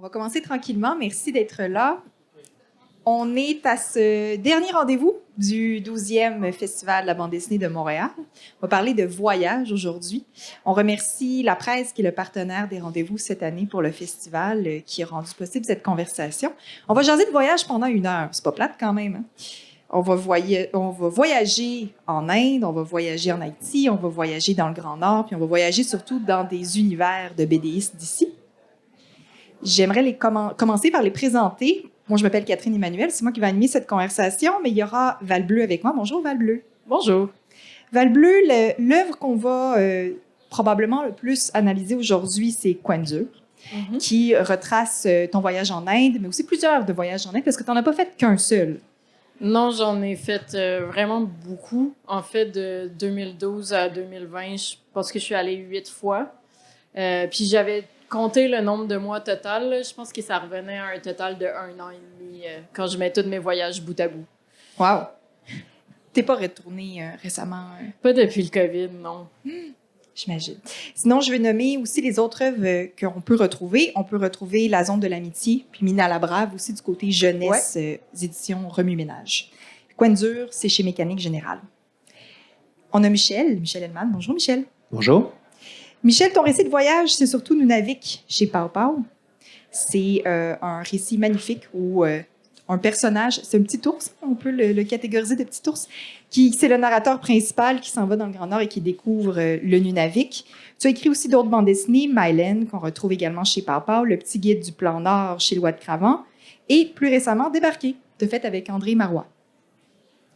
va commencer tranquillement. Merci d'être là. On est à ce dernier rendez-vous du 12e Festival de la bande dessinée de Montréal. On va parler de voyage aujourd'hui. On remercie la presse qui est le partenaire des rendez-vous cette année pour le festival qui a rendu possible cette conversation. On va jaser de voyage pendant 1 heure. C'est pas plate quand même, hein? On va voyager en Inde, on va voyager en Haïti, on va voyager dans le Grand Nord, puis on va voyager surtout dans des univers de BDistes d'ici. J'aimerais commencer par les présenter. Moi, je m'appelle Catherine Emmanuel. C'est moi qui vais animer cette conversation, mais il y aura Val Bleu avec moi. Bonjour, Val Bleu. Bonjour. Val Bleu, l'œuvre qu'on va probablement le plus analyser aujourd'hui, c'est Quendur, qui retrace ton voyage en Inde, mais aussi plusieurs de voyages en Inde, parce que tu n'en as pas fait qu'un seul. Non, j'en ai fait vraiment beaucoup. En fait, de 2012 à 2020, je pense que je suis allée 8 fois. Puis j'avais compté le nombre de mois total. Là. Je pense que ça revenait à un total de 1 an et demi quand je mets tous mes voyages bout à bout. Wow! T'es pas retourné récemment? Pas depuis le COVID, non. J'imagine. Sinon, je vais nommer aussi les autres œuvres qu'on peut retrouver. On peut retrouver La Zone de l'amitié, puis Mina la Brave, aussi du côté jeunesse, éditions Remue-Ménage. Quendur, c'est chez Mécanique Générale. On a Michel Hellman. Bonjour, Michel. Bonjour. Michel, ton récit de voyage, c'est surtout Nunavik chez Pow Pow. C'est un récit magnifique où un personnage, c'est un petit ours, on peut le catégoriser de petit ours, c'est le narrateur principal qui s'en va dans le Grand Nord et qui découvre le Nunavik. Tu as écrit aussi d'autres bandes dessinées, Mylène, qu'on retrouve également chez Pow Pow, Le Petit Guide du Plan Nord chez Loi de Cravant, et plus récemment, Débarqué, de fait avec André Marois,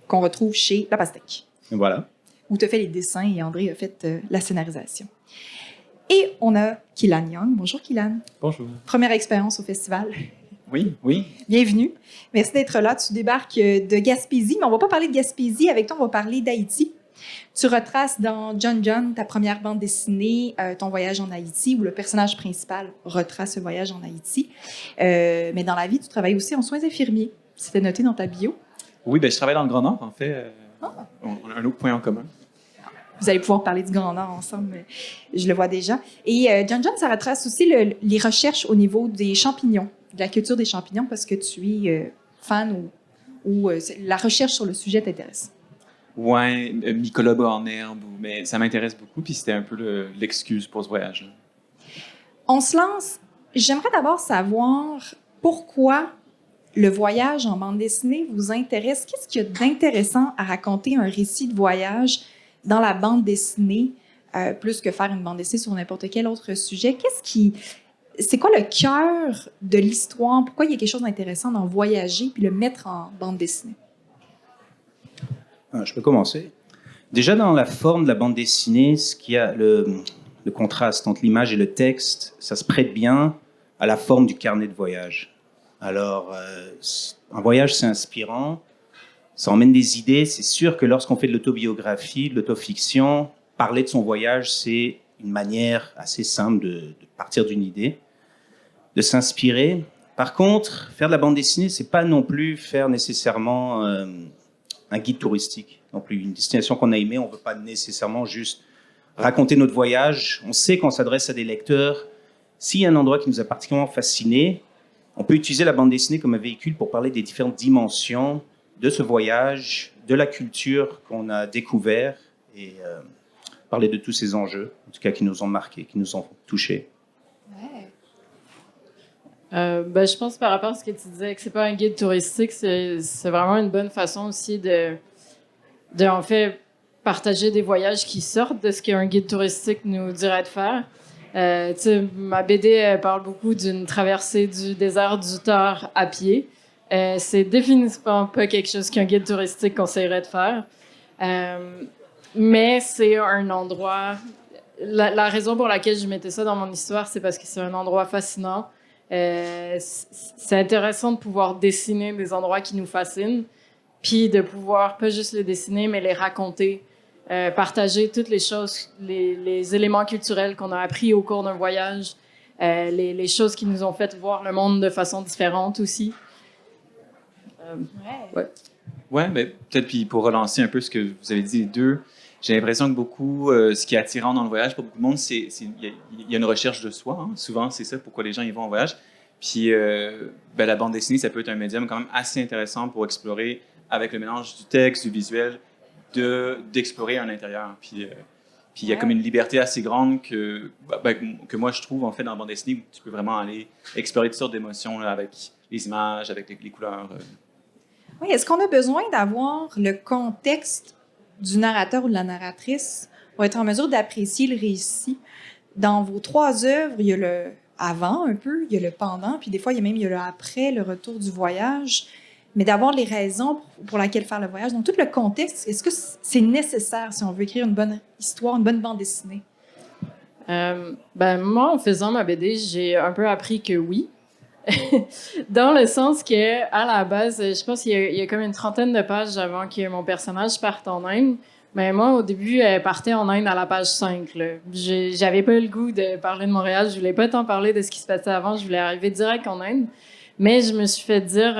qu'on retrouve chez La Pastèque. Et voilà. Où tu as fait les dessins et André a fait la scénarisation. Et on a Kilan Young. Bonjour, Kilan. Bonjour. Première expérience au festival. Oui. Bienvenue. Merci d'être là. Tu débarques de Gaspésie, mais on ne va pas parler de Gaspésie. Avec toi, on va parler d'Haïti. Tu retraces dans John John, ta première bande dessinée, ton voyage en Haïti, où le personnage principal retrace ce voyage en Haïti. Mais dans la vie, tu travailles aussi en soins infirmiers. C'était noté dans ta bio. Oui, je travaille dans le Grand Nord, en fait. On a un autre point en commun. Vous allez pouvoir parler du Grand Nord ensemble, je le vois déjà. Et John John, ça retrace aussi les recherches au niveau des champignons, de la culture des champignons, parce que tu es fan ou la recherche sur le sujet t'intéresse. Ouais, mycologue en herbe, mais ça m'intéresse beaucoup, puis c'était un peu l'excuse pour ce voyage. On se lance. J'aimerais d'abord savoir pourquoi le voyage en bande dessinée vous intéresse. Qu'est-ce qu'il y a d'intéressant à raconter un récit de voyage dans la bande dessinée, plus que faire une bande dessinée sur n'importe quel autre sujet? C'est quoi le cœur de l'histoire? Pourquoi il y a quelque chose d'intéressant d'en voyager puis le mettre en bande dessinée? Je peux commencer. Déjà, dans la forme de la bande dessinée, ce qui a le contraste entre l'image et le texte, ça se prête bien à la forme du carnet de voyage. Alors, un voyage, c'est inspirant. Ça emmène des idées. C'est sûr que lorsqu'on fait de l'autobiographie, de l'autofiction, parler de son voyage, c'est une manière assez simple de partir d'une idée, de s'inspirer. Par contre, faire de la bande dessinée, c'est pas non plus faire nécessairement un guide touristique. Non plus, une destination qu'on a aimée, on veut pas nécessairement juste raconter notre voyage. On sait qu'on s'adresse à des lecteurs. S'il y a un endroit qui nous a particulièrement fascinés, on peut utiliser la bande dessinée comme un véhicule pour parler des différentes dimensions de ce voyage, de la culture qu'on a découvert et parler de tous ces enjeux, en tout cas qui nous ont marqués, qui nous ont touchés. Je pense par rapport à ce que tu disais que c'est pas un guide touristique, c'est vraiment une bonne façon aussi de en fait partager des voyages qui sortent de ce qu'un guide touristique nous dirait de faire. Ma BD parle beaucoup d'une traversée du désert du Thar à pied. C'est définitivement pas quelque chose qu'un guide touristique conseillerait de faire. Mais c'est un endroit... La raison pour laquelle je mettais ça dans mon histoire, c'est parce que c'est un endroit fascinant. C'est intéressant de pouvoir dessiner des endroits qui nous fascinent, puis de pouvoir pas juste les dessiner, mais les raconter, partager toutes les choses, les éléments culturels qu'on a appris au cours d'un voyage, les choses qui nous ont fait voir le monde de façon différente aussi. Ouais, mais peut-être puis pour relancer un peu ce que vous avez dit les deux, j'ai l'impression que beaucoup, ce qui est attirant dans le voyage pour beaucoup de monde, il y a une recherche de soi. Hein. Souvent, c'est ça pourquoi les gens y vont en voyage. Puis la bande dessinée, ça peut être un médium quand même assez intéressant pour explorer, avec le mélange du texte, du visuel, d'explorer un intérieur. Puis il y a comme une liberté assez grande que moi je trouve en fait dans la bande dessinée où tu peux vraiment aller explorer toutes sortes d'émotions là, avec les images, avec les couleurs. Oui, est-ce qu'on a besoin d'avoir le contexte du narrateur ou de la narratrice pour être en mesure d'apprécier le récit? Dans vos 3 œuvres, il y a le avant un peu, il y a le pendant, puis des fois, il y a le après, le retour du voyage, mais d'avoir les raisons pour lesquelles faire le voyage. Donc, tout le contexte, est-ce que c'est nécessaire si on veut écrire une bonne histoire, une bonne bande dessinée? Moi, en faisant ma BD, j'ai un peu appris que oui. Dans le sens que, à la base, je pense qu'il y a comme une 30aine de pages avant que mon personnage parte en Inde. Mais moi, au début, elle partait en Inde à la page 5. Là. J'avais pas le goût de parler de Montréal. Je voulais pas tant parler de ce qui se passait avant. Je voulais arriver direct en Inde. Mais je me suis fait dire,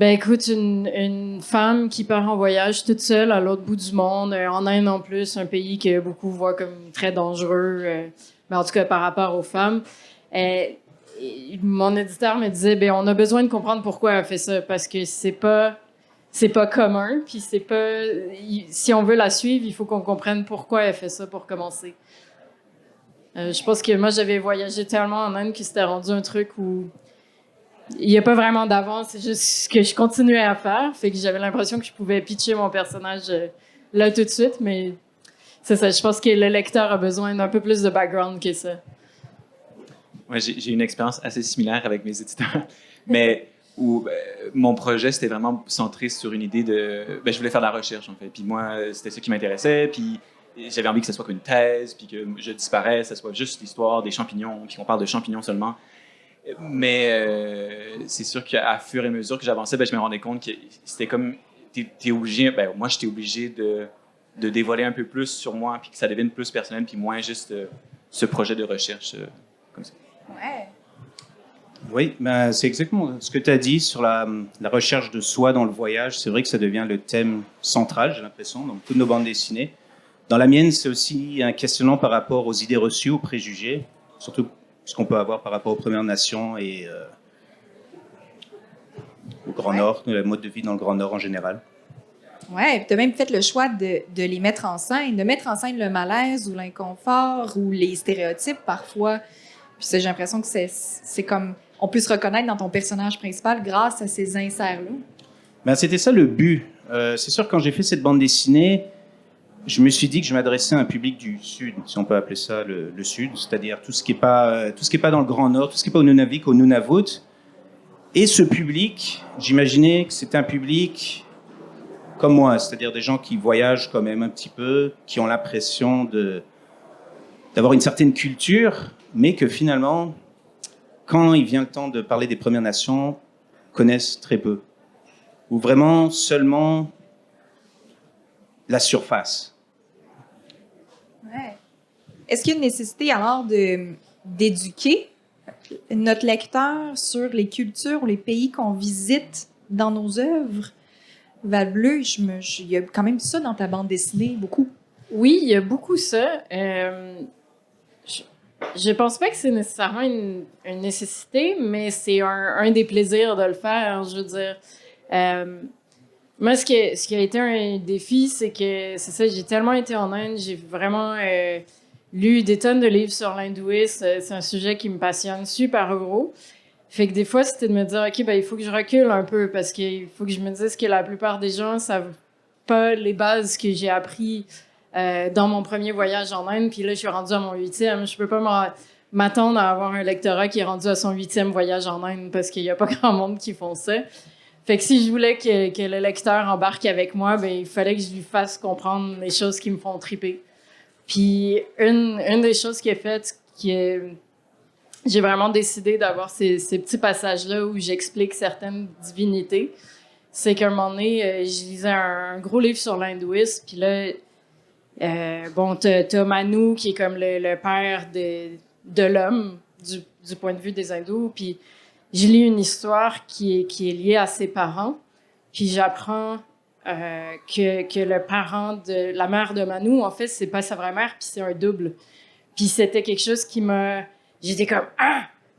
écoute, une femme qui part en voyage toute seule à l'autre bout du monde, en Inde en plus, un pays que beaucoup voient comme très dangereux, mais en tout cas par rapport aux femmes. Mon éditeur me disait, on a besoin de comprendre pourquoi elle fait ça, parce que c'est pas commun, puis si on veut la suivre, il faut qu'on comprenne pourquoi elle fait ça pour commencer. Je pense que moi, j'avais voyagé tellement en Inde que c'était rendu un truc où il n'y a pas vraiment d'avance, c'est juste ce que je continuais à faire, fait que j'avais l'impression que je pouvais pitcher mon personnage là tout de suite, mais c'est ça, je pense que le lecteur a besoin d'un peu plus de background que ça. Ouais, j'ai une expérience assez similaire avec mes éditeurs, mais où mon projet, c'était vraiment centré sur une idée de... je voulais faire de la recherche, en fait. Puis moi, c'était ça qui m'intéressait, puis j'avais envie que ce soit qu'une thèse, puis que je disparaisse, que ce soit juste l'histoire des champignons, puis qu'on parle de champignons seulement. Mais c'est sûr qu'à fur et à mesure que j'avançais, je me rendais compte que c'était comme... T'es obligé... moi, j'étais obligé de dévoiler un peu plus sur moi, puis que ça devienne plus personnel, puis moins juste ce projet de recherche comme ça. Ouais. Oui, c'est exactement ce que tu as dit sur la recherche de soi dans le voyage. C'est vrai que ça devient le thème central, j'ai l'impression, dans toutes nos bandes dessinées. Dans la mienne, c'est aussi un questionnement par rapport aux idées reçues, aux préjugés, surtout ce qu'on peut avoir par rapport aux Premières Nations et au Grand Nord, le mode de vie dans le Grand Nord en général. Oui, tu as même fait le choix de les mettre en scène, de mettre en scène le malaise ou l'inconfort ou les stéréotypes parfois. Puis ça, j'ai l'impression que c'est comme... On peut se reconnaître dans ton personnage principal grâce à ces inserts-là. C'était ça le but. C'est sûr, quand j'ai fait cette bande dessinée, je me suis dit que je m'adressais à un public du Sud, si on peut appeler ça le Sud, c'est-à-dire tout ce qui est pas dans le Grand Nord, tout ce qui n'est pas au Nunavik, au Nunavut. Et ce public, j'imaginais que c'était un public comme moi, c'est-à-dire des gens qui voyagent quand même un petit peu, qui ont l'impression d'avoir une certaine culture, mais que finalement, quand il vient le temps de parler des Premières Nations, connaissent très peu. Ou vraiment seulement la surface. Ouais. Est-ce qu'il y a une nécessité alors d'éduquer notre lecteur sur les cultures ou les pays qu'on visite dans nos œuvres? Val-Bleu, il y a quand même ça dans ta bande dessinée, beaucoup. Oui, il y a beaucoup ça. Je pense pas que c'est nécessairement une nécessité, mais c'est un des plaisirs de le faire. Je veux dire, moi, ce qui a été un défi, c'est que, c'est ça, j'ai tellement été en Inde, j'ai vraiment lu des tonnes de livres sur l'hindouisme. C'est un sujet qui me passionne super gros. Fait que des fois, c'était de me dire, OK, il faut que je recule un peu parce qu'il faut que je me dise que la plupart des gens savent pas les bases que j'ai appris dans mon premier voyage en Inde. Puis là, je suis rendue à mon 8e. Je peux pas m'attendre à avoir un lectorat qui est rendu à son 8e voyage en Inde parce qu'il y a pas grand monde qui font ça. Fait que si je voulais que le lecteur embarque avec moi, il fallait que je lui fasse comprendre les choses qui me font triper. Puis une des choses qui est faite, j'ai vraiment décidé d'avoir ces petits passages-là où j'explique certaines divinités. C'est qu'à un moment donné, je lisais un gros livre sur l'hindouisme, puis là, t'as Manu, qui est comme le père de l'homme, du point de vue des hindous, puis je lis une histoire qui est liée à ses parents, puis j'apprends que le parent de la mère de Manu, en fait, c'est pas sa vraie mère, puis c'est un double. Puis c'était quelque chose qui m'a... J'étais comme,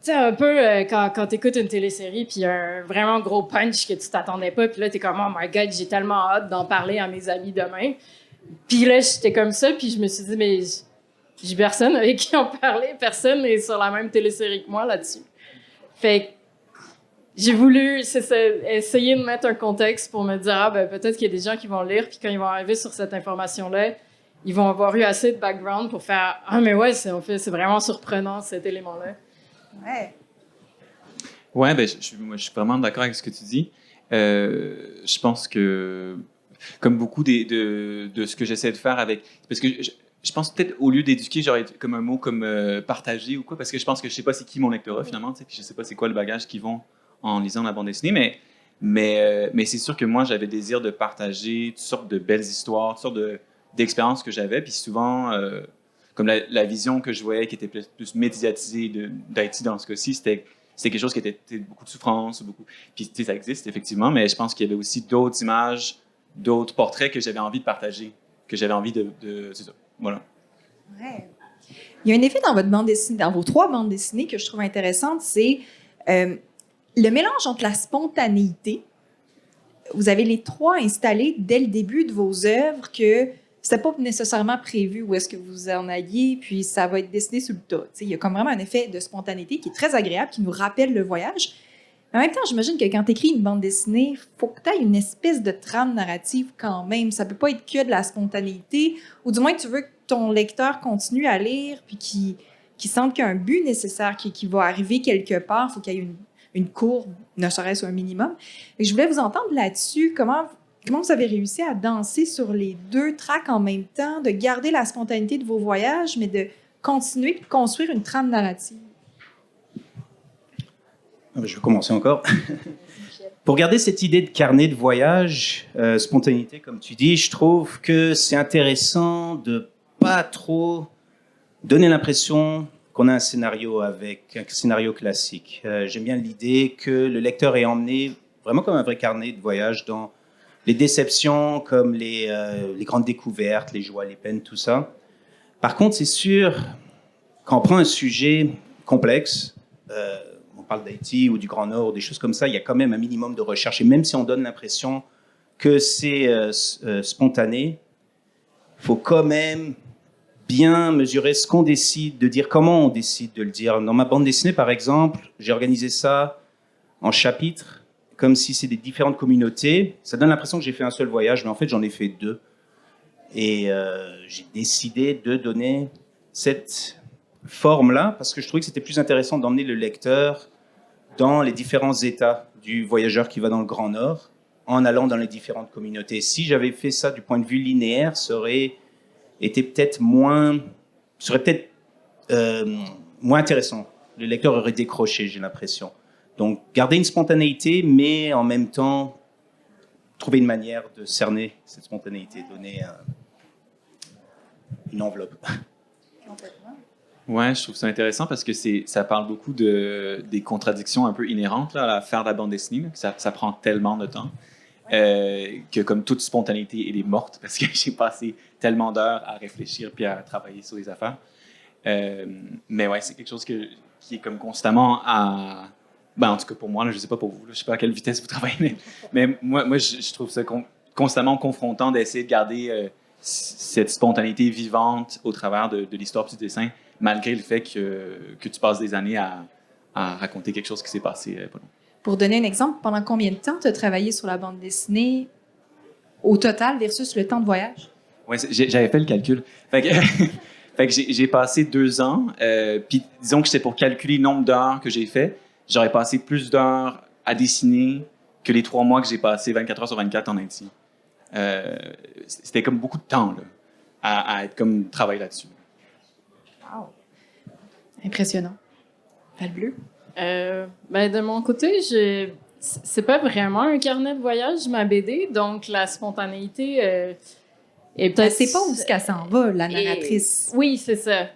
tu sais, un peu quand t'écoutes une télésérie, puis il y a un vraiment gros punch que tu t'attendais pas, puis là, t'es comme « Oh my God, j'ai tellement hâte d'en parler à mes amis demain. » Puis là, j'étais comme ça, puis je me suis dit « Mais j'ai personne avec qui en parler, personne n'est sur la même télésérie que moi là-dessus. » Fait que j'ai voulu essayer de mettre un contexte pour me dire « Ah, ben peut-être qu'il y a des gens qui vont lire, puis quand ils vont arriver sur cette information-là, ils vont avoir eu assez de background pour faire « Ah, mais ouais, c'est vraiment surprenant, cet élément-là. » Ouais. Ouais, ben, moi, je suis vraiment d'accord avec ce que tu dis. Je pense que, comme beaucoup de ce que j'essaie de faire avec... Parce que je pense peut-être, au lieu d'éduquer, j'aurais comme un mot comme partager ou quoi, parce que je pense que je sais pas c'est qui mon lectorat, finalement, tu sais, puis je sais pas c'est quoi le bagage qu'ils vont en lisant la bande dessinée, mais c'est sûr que moi, j'avais le désir de partager toutes sortes de belles histoires, toutes sortes d'expériences que j'avais, puis souvent... comme la vision que je voyais qui était plus médiatisée d'Haïti dans ce cas-ci, c'était quelque chose qui était beaucoup de souffrance, beaucoup. Puis ça existe effectivement, mais je pense qu'il y avait aussi d'autres images, d'autres portraits que j'avais envie de partager, que j'avais envie c'est ça. Voilà. Ouais. Il y a un effet dans votre bande dessinée, dans vos 3 bandes dessinées que je trouve intéressante, c'est le mélange entre la spontanéité. Vous avez les 3 installés dès le début de vos œuvres que c'était pas nécessairement prévu où est-ce que vous en alliez, puis ça va être dessiné sur le tas. T'sais, il y a comme vraiment un effet de spontanéité qui est très agréable, qui nous rappelle le voyage. Mais en même temps, j'imagine que quand tu écris une bande dessinée, il faut que tu aies une espèce de trame narrative quand même. Ça peut pas être que de la spontanéité, ou du moins tu veux que ton lecteur continue à lire, puis qu'il sente qu'il y a un but nécessaire qui va arriver quelque part. Il faut qu'il y ait une courbe, ne serait-ce un minimum. Et je voulais vous entendre là-dessus. Comment vous avez réussi à danser sur les 2 tracks en même temps, de garder la spontanéité de vos voyages, mais de continuer de construire une trame narrative? Je vais commencer encore. Pour garder cette idée de carnet de voyage, spontanéité, comme tu dis, je trouve que c'est intéressant de pas trop donner l'impression qu'on a un scénario classique. J'aime bien l'idée que le lecteur est emmené vraiment comme un vrai carnet de voyage dans les déceptions, comme les grandes découvertes, les joies, les peines, tout ça. Par contre, c'est sûr, quand on prend un sujet complexe, on parle d'Haïti ou du Grand Nord, des choses comme ça, il y a quand même un minimum de recherche. Et même si on donne l'impression que c'est spontané, il faut quand même bien mesurer ce qu'on décide de dire, comment on décide de le dire. Dans ma bande dessinée, par exemple, j'ai organisé ça en chapitres, comme si c'est des différentes communautés. Ça donne l'impression que j'ai fait un seul voyage, mais en fait, j'en ai fait 2. Et j'ai décidé de donner cette forme-là, parce que je trouvais que c'était plus intéressant d'emmener le lecteur dans les différents états du voyageur qui va dans le Grand Nord, en allant dans les différentes communautés. Si j'avais fait ça du point de vue linéaire, ça aurait été peut-être moins intéressant. Le lecteur aurait décroché, j'ai l'impression. Donc, garder une spontanéité, mais en même temps, trouver une manière de cerner cette spontanéité, donner une enveloppe. Ouais, je trouve ça intéressant parce que ça parle beaucoup des contradictions un peu inhérentes là, à faire de la bande dessinée. Là, que ça prend tellement de temps que comme toute spontanéité, elle est morte parce que j'ai passé tellement d'heures à réfléchir puis à travailler sur les affaires. Mais ouais, c'est quelque chose qui est comme constamment à... Ben, en tout cas, pour moi, là, je ne sais pas pour vous, là, je ne sais pas à quelle vitesse vous travaillez, mais moi je trouve ça constamment confrontant d'essayer de garder cette spontanéité vivante au travers de l'histoire et du dessin, malgré le fait que tu passes des années à raconter quelque chose qui s'est passé pas loin. Pour donner un exemple, pendant combien de temps tu as travaillé sur la bande dessinée au total versus le temps de voyage? Oui, j'avais fait le calcul. Fait que j'ai passé 2 ans, puis disons que c'était pour calculer le nombre d'heures que j'ai fait. J'aurais passé plus d'heures à dessiner que les 3 mois que j'ai passé 24 heures sur 24 en Haïti. C'était comme beaucoup de temps là, à être comme travailler là-dessus. Wow. Impressionnant. Val Bleu? Ben de mon côté, c'est pas vraiment un carnet de voyage, ma BD, donc la spontanéité est peut-être... C'est pas où qu'elle s'en va, la narratrice. Oui, c'est ça.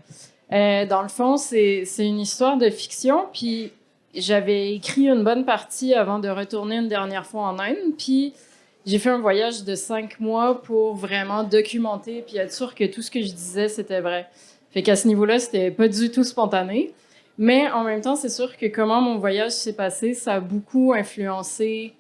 Dans le fond, c'est une histoire de fiction, puis j'avais écrit une bonne partie avant de retourner une dernière fois en Inde, puis j'ai fait un voyage de 5 mois pour vraiment documenter puis être sûr que tout ce que je disais, c'était vrai. Fait qu'à ce niveau-là, c'était pas du tout spontané. Mais en même temps, c'est sûr que comment mon voyage s'est passé, ça a beaucoup influencé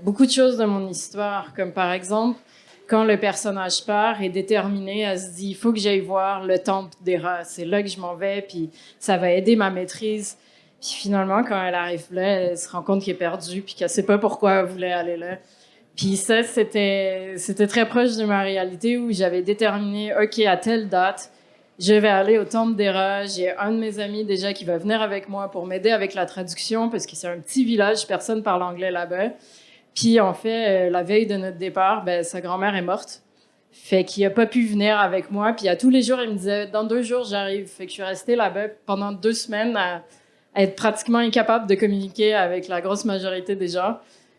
beaucoup de choses de mon histoire. Comme par exemple, quand le personnage part, est déterminé, elle se dit, il faut que j'aille voir le temple d'Héra. C'est là que je m'en vais, puis ça va aider ma maîtrise. Puis finalement, quand elle arrive là, elle se rend compte qu'elle est perdue, puis qu'elle sait pas pourquoi elle voulait aller là. Puis ça, c'était très proche de ma réalité où j'avais déterminé, OK, à telle date, je vais aller au temple d'Héra. J'ai un de mes amis déjà qui va venir avec moi pour m'aider avec la traduction parce que c'est un petit village, personne parle anglais là-bas. Puis en fait, la veille de notre départ, ben, sa grand-mère est morte. Fait qu'il a pas pu venir avec moi. Puis à tous les jours, il me disait, dans 2 jours, j'arrive. Fait que je suis restée là-bas pendant 2 semaines à être pratiquement incapable de communiquer avec la grosse majorité des gens.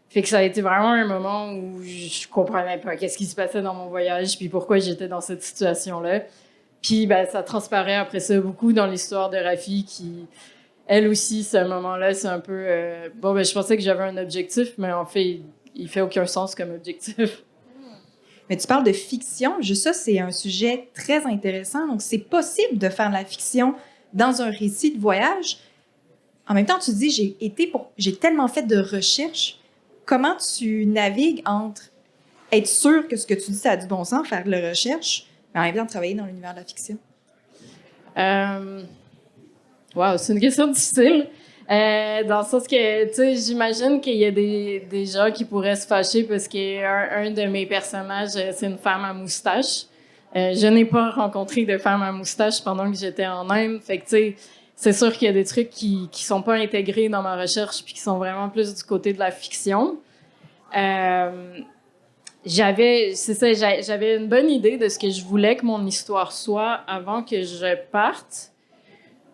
Fait que ça a été vraiment un moment où je comprenais pas qu'est-ce qui se passait dans mon voyage puis pourquoi j'étais dans cette situation-là. Puis ben, ça transparaît après ça beaucoup dans l'histoire de Rafi qui, elle aussi, ce moment-là, c'est un peu... bon, ben je pensais que j'avais un objectif, mais en fait, il fait aucun sens comme objectif. Mais tu parles de fiction. Juste ça, c'est un sujet très intéressant. Donc, c'est possible de faire de la fiction dans un récit de voyage. En même temps, tu dis, j'ai tellement fait de recherches. Comment tu navigues entre être sûr que ce que tu dis, ça a du bon sens, faire de la recherche, mais en même temps travailler dans l'univers de la fiction? Wow, c'est une question difficile. Dans le sens que, tu sais, j'imagine qu'il y a des gens qui pourraient se fâcher parce qu'un de mes personnages, c'est une femme à moustache. Je n'ai pas rencontré de femme à moustache pendant que j'étais en Inde. Fait que, tu sais, c'est sûr qu'il y a des trucs qui sont pas intégrés dans ma recherche puis qui sont vraiment plus du côté de la fiction. J'avais une bonne idée de ce que je voulais que mon histoire soit avant que je parte.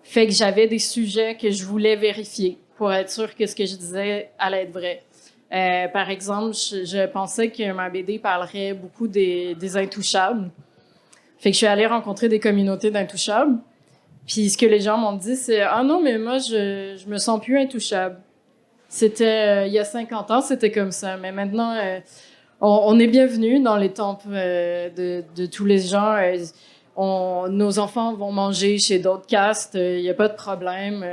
Fait que j'avais des sujets que je voulais vérifier pour être sûr que ce que je disais allait être vrai. Par exemple, je pensais que ma BD parlerait beaucoup des intouchables. Fait que je suis allée rencontrer des communautés d'intouchables. Puis ce que les gens m'ont dit, c'est « Ah non, mais moi, je me sens plus intouchable. » C'était, il y a 50 ans, c'était comme ça. Mais maintenant, on est bienvenus dans les temples de tous les gens. Nos enfants vont manger chez d'autres castes, il n'y a pas de problème.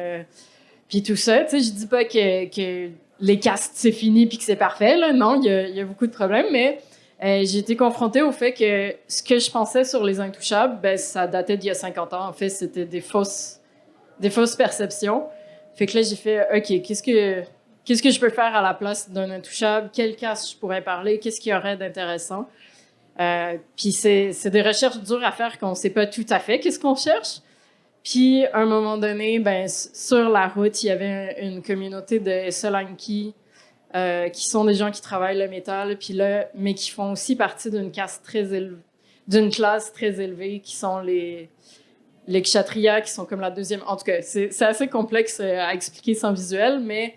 Puis tout ça, tu sais, je dis pas que les castes, c'est fini puis que c'est parfait. Là. Non, il y a beaucoup de problèmes, mais j'ai été confrontée au fait que ce que je pensais sur les intouchables, ben, ça datait d'il y a 50 ans. En fait, c'était des fausses perceptions. Fait que là, j'ai fait, OK, qu'est-ce que je peux faire à la place d'un intouchable? Quelle caste je pourrais parler? Qu'est-ce qu'il y aurait d'intéressant? Puis c'est des recherches dures à faire qu'on ne sait pas tout à fait qu'est-ce qu'on cherche. Puis à un moment donné, ben, sur la route, il y avait une communauté de Solanki qui sont des gens qui travaillent le métal, puis là, mais qui font aussi partie d'une classe très élevée, qui sont les kshatriyas, qui sont comme la deuxième. En tout cas, c'est assez complexe à expliquer sans visuel, mais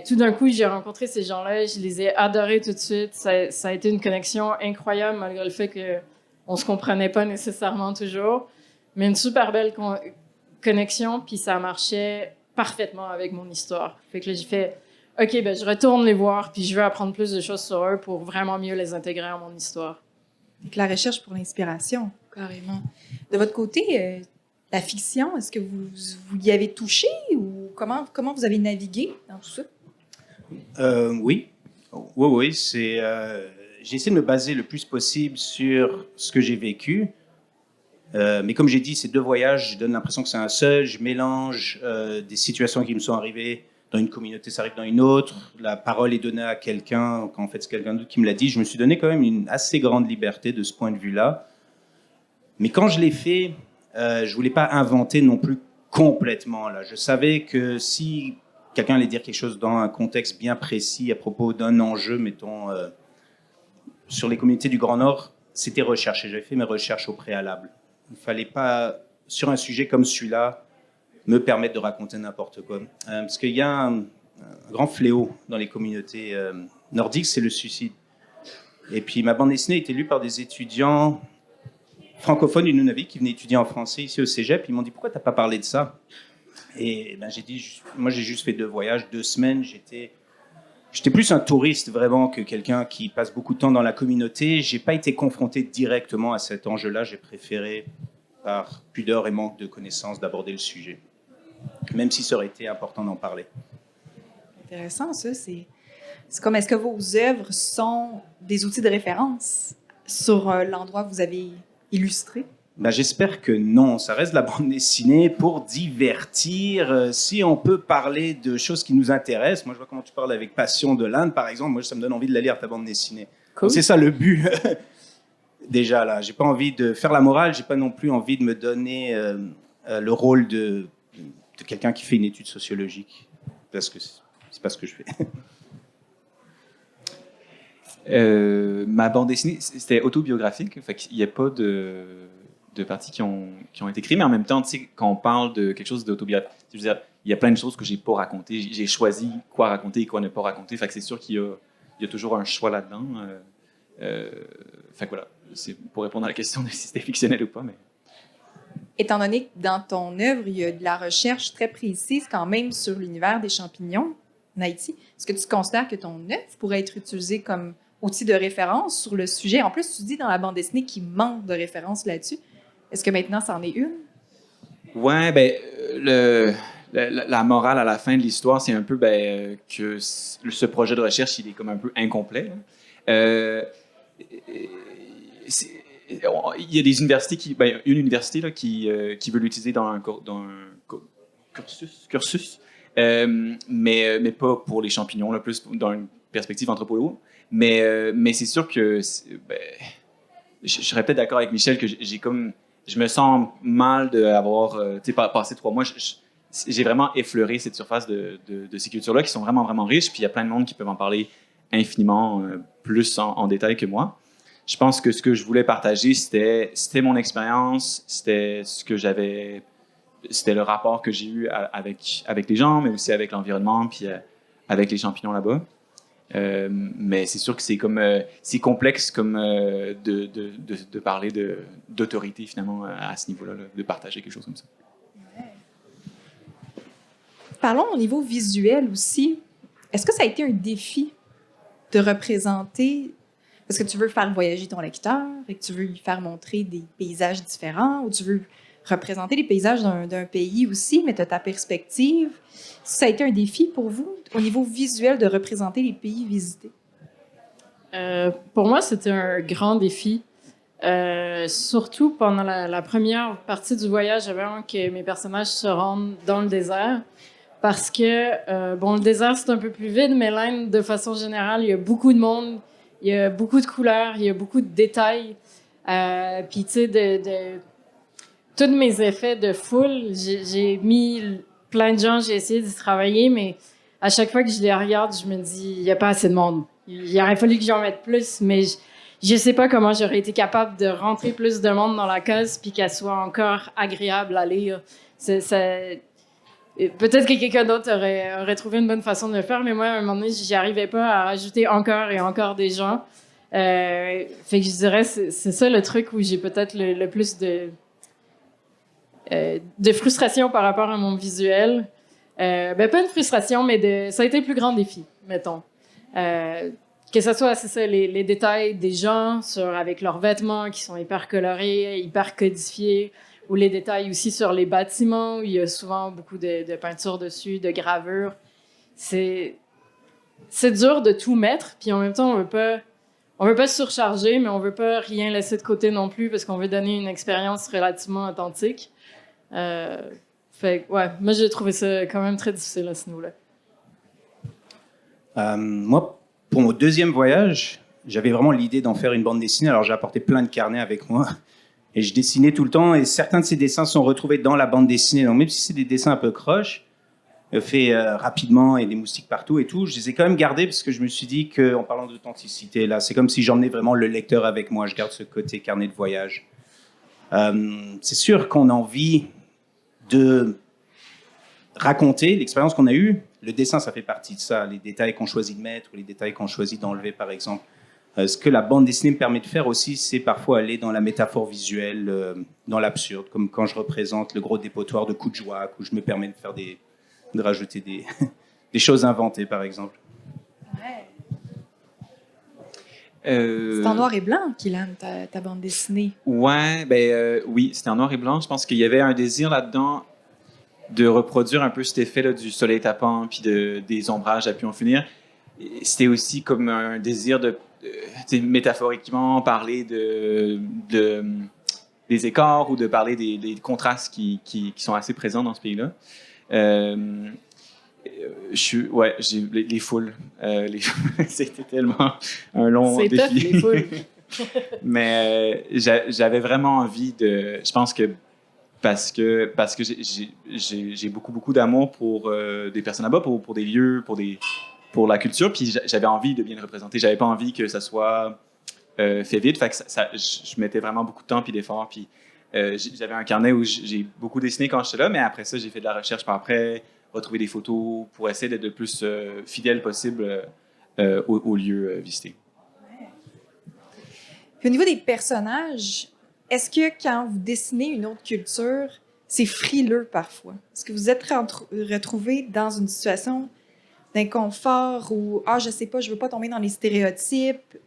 tout d'un coup, j'ai rencontré ces gens-là, je les ai adorés tout de suite. Ça a été une connexion incroyable, malgré le fait qu'on se comprenait pas nécessairement toujours, mais une super belle connexion, puis ça marchait parfaitement avec mon histoire. Fait que là, j'ai fait, OK, ben je retourne les voir, puis je veux apprendre plus de choses sur eux pour vraiment mieux les intégrer à mon histoire. Donc, la recherche pour l'inspiration, carrément. De votre côté, la fiction, est-ce que vous y avez touché ou comment vous avez navigué dans tout ça? Oui. Oui. J'ai essayé de me baser le plus possible sur ce que j'ai vécu. Mais comme j'ai dit, ces 2 voyages, je donne l'impression que c'est un seul. Je mélange des situations qui me sont arrivées dans une communauté, ça arrive dans une autre. La parole est donnée à quelqu'un, quand en fait c'est quelqu'un d'autre qui me l'a dit. Je me suis donné quand même une assez grande liberté de ce point de vue-là. Mais quand je l'ai fait, je voulais pas inventer non plus complètement. Là, je savais que si quelqu'un allait dire quelque chose dans un contexte bien précis à propos d'un enjeu, mettons sur les communautés du Grand Nord, c'était recherché. J'avais fait mes recherches au préalable. Il fallait pas, sur un sujet comme celui-là, me permettre de raconter n'importe quoi. Parce qu'il y a un grand fléau dans les communautés nordiques, c'est le suicide. Et puis ma bande dessinée a été lue par des étudiants francophones du Nunavik qui venaient étudier en français ici au Cégep. Ils m'ont dit « Pourquoi tu n'as pas parlé de ça ?» Et ben, j'ai dit « Moi, j'ai juste fait 2 voyages, 2 semaines. J'étais plus un touriste vraiment que quelqu'un qui passe beaucoup de temps dans la communauté. J'ai pas été confronté directement à cet enjeu-là. J'ai préféré par pudeur et manque de connaissances, d'aborder le sujet, même si ça aurait été important d'en parler. Intéressant, ça. C'est comme, est-ce que vos œuvres sont des outils de référence sur l'endroit que vous avez illustré? Ben, j'espère que non. Ça reste la bande dessinée pour divertir. Si on peut parler de choses qui nous intéressent, moi je vois comment tu parles avec passion de l'Inde, par exemple. Moi, ça me donne envie de la lire, ta bande dessinée. Cool. C'est ça le but. Déjà là, j'ai pas envie de faire la morale. J'ai pas non plus envie de me donner le rôle de quelqu'un qui fait une étude sociologique, parce que c'est pas ce que je fais. Ma bande dessinée, c'était autobiographique. Fait qu'il n'y a pas de parties qui ont été écrites, mais en même temps, tu sais, quand on parle de quelque chose d'autobiographique, je veux dire, il y a plein de choses que j'ai pas racontées. J'ai choisi quoi raconter et quoi ne pas raconter. Fait que c'est sûr qu'il y a toujours un choix là-dedans. Fait que voilà, c'est pour répondre à la question de si c'était fictionnel ou pas. Mais... Étant donné que dans ton œuvre, il y a de la recherche très précise quand même sur l'univers des champignons en Haïti, est-ce que tu considères que ton œuvre pourrait être utilisée comme outil de référence sur le sujet? En plus, tu dis dans la bande dessinée qu'il manque de références là-dessus. Est-ce que maintenant, c'en est une? Ouais, ben, la morale à la fin de l'histoire, c'est un peu que ce projet de recherche, il est comme un peu incomplet. Il y a des universités une université là, qui veut l'utiliser dans un cursus, mais pas pour les champignons, là, plus dans une perspective anthropologue. Mais c'est sûr que je serais peut-être d'accord avec Michel que je me sens mal d'avoir passé 3 mois. J'ai vraiment effleuré cette surface de ces cultures-là qui sont vraiment, vraiment riches. Puis il y a plein de monde qui peuvent en parler infiniment plus en détail que moi. Je pense que ce que je voulais partager, c'était mon expérience, c'était le rapport que j'ai eu avec les gens, mais aussi avec l'environnement, puis avec les champignons là-bas. Mais c'est sûr que c'est complexe comme de parler d'autorité finalement à ce niveau-là, là, de partager quelque chose comme ça. Ouais. Parlons au niveau visuel aussi. Est-ce que ça a été un défi de représenter, parce que tu veux faire voyager ton lecteur et que tu veux lui faire montrer des paysages différents, ou tu veux représenter les paysages d'un pays aussi, mais tu as ta perspective. Ça a été un défi pour vous, au niveau visuel, de représenter les pays visités? Pour moi, c'était un grand défi. Surtout pendant la première partie du voyage, j'avais envie que mes personnages se rendent dans le désert. Parce que, le désert, c'est un peu plus vide, mais l'Inde, de façon générale, il y a beaucoup de monde, il y a beaucoup de couleurs, il y a beaucoup de détails. Puis, tu sais, tous mes effets de foule, j'ai mis plein de gens, j'ai essayé d'y travailler, mais à chaque fois que je les regarde, je me dis, il n'y a pas assez de monde. Il aurait fallu que j'en mette plus, mais je ne sais pas comment j'aurais été capable de rentrer plus de monde dans la case puis qu'elle soit encore agréable à lire. Peut-être que quelqu'un d'autre aurait trouvé une bonne façon de le faire, mais moi, à un moment donné, j'y arrivais pas à rajouter encore et encore des gens. Fait que je dirais, c'est ça le truc où j'ai peut-être le plus de frustration par rapport à mon visuel. Pas une frustration, mais ça a été le plus grand défi, mettons. Que ce soit, c'est ça, les détails des gens avec leurs vêtements qui sont hyper colorés, hyper codifiés, ou les détails aussi sur les bâtiments, où il y a souvent beaucoup de peinture dessus, de gravures. C'est dur de tout mettre, puis en même temps, on veut pas se surcharger, mais on veut pas rien laisser de côté non plus, parce qu'on veut donner une expérience relativement authentique. Moi, j'ai trouvé ça quand même très difficile à ce niveau-là. Moi, pour mon deuxième voyage, j'avais vraiment l'idée d'en faire une bande dessinée, alors j'ai apporté plein de carnets avec moi. Et je dessinais tout le temps, et certains de ces dessins sont retrouvés dans la bande dessinée. Donc même si c'est des dessins un peu croches, faits rapidement et des moustiques partout et tout, je les ai quand même gardés parce que je me suis dit qu'en parlant d'authenticité, là, c'est comme si j'emmenais vraiment le lecteur avec moi. Je garde ce côté carnet de voyage. C'est sûr qu'on a envie de raconter l'expérience qu'on a eue. Le dessin, ça fait partie de ça. Les détails qu'on choisit de mettre ou les détails qu'on choisit d'enlever, par exemple. Ce que la bande dessinée me permet de faire aussi, c'est parfois aller dans la métaphore visuelle, dans l'absurde, comme quand je représente le gros dépotoir de Kuujjuaq, où je me permets de rajouter des choses inventées, par exemple. C'est en noir et blanc, Kylian, ta bande dessinée. Ouais, oui, c'était en noir et blanc. Je pense qu'il y avait un désir là-dedans de reproduire un peu cet effet-là du soleil tapant puis des ombrages à pu en finir. Et c'était aussi comme un désir de métaphoriquement parler des écarts ou de parler des contrastes qui sont assez présents dans ce pays-là. J'ai les foules. C'était tellement un long C'est défi. tough, les foules. Mais j'avais vraiment envie de. Je pense que parce que j'ai beaucoup d'amour pour des personnes là-bas, pour des lieux, pour la culture. Puis j'avais envie de bien le représenter. J'avais pas envie que ça soit fait vite. Fait que je mettais vraiment beaucoup de temps puis d'efforts. Puis j'avais un carnet où j'ai beaucoup dessiné quand j'étais là, mais après ça, j'ai fait de la recherche par après, retrouver des photos pour essayer d'être le plus fidèle possible au lieu visité. Puis au niveau des personnages, est-ce que quand vous dessinez une autre culture, c'est frileux parfois? Est-ce que vous êtes retrouvé dans une situation d'inconfort ou « Ah, je sais pas, je veux pas tomber dans les stéréotypes », tu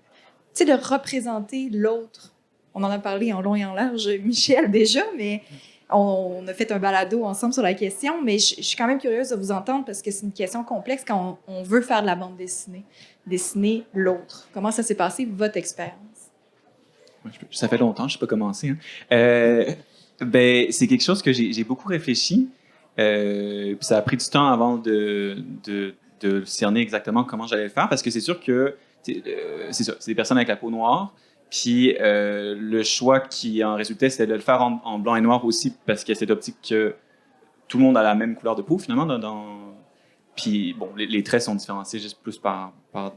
sais, de représenter l'autre? On en a parlé en long et en large, Michel, déjà, mais on a fait un balado ensemble sur la question, mais je suis quand même curieuse de vous entendre parce que c'est une question complexe quand on veut faire de la bande dessinée, dessiner l'autre. Comment ça s'est passé, votre expérience? Ça fait longtemps, je n'ai pas commencé. C'est quelque chose que j'ai beaucoup réfléchi. Puis ça a pris du temps avant de cerner exactement comment j'allais le faire, parce que c'est sûr que c'est ça, c'est des personnes avec la peau noire. Puis le choix qui en résultait, c'était de le faire en blanc et noir aussi, parce qu'il y a cette optique que tout le monde a la même couleur de peau, finalement. Puis bon, les traits sont différenciés juste plus par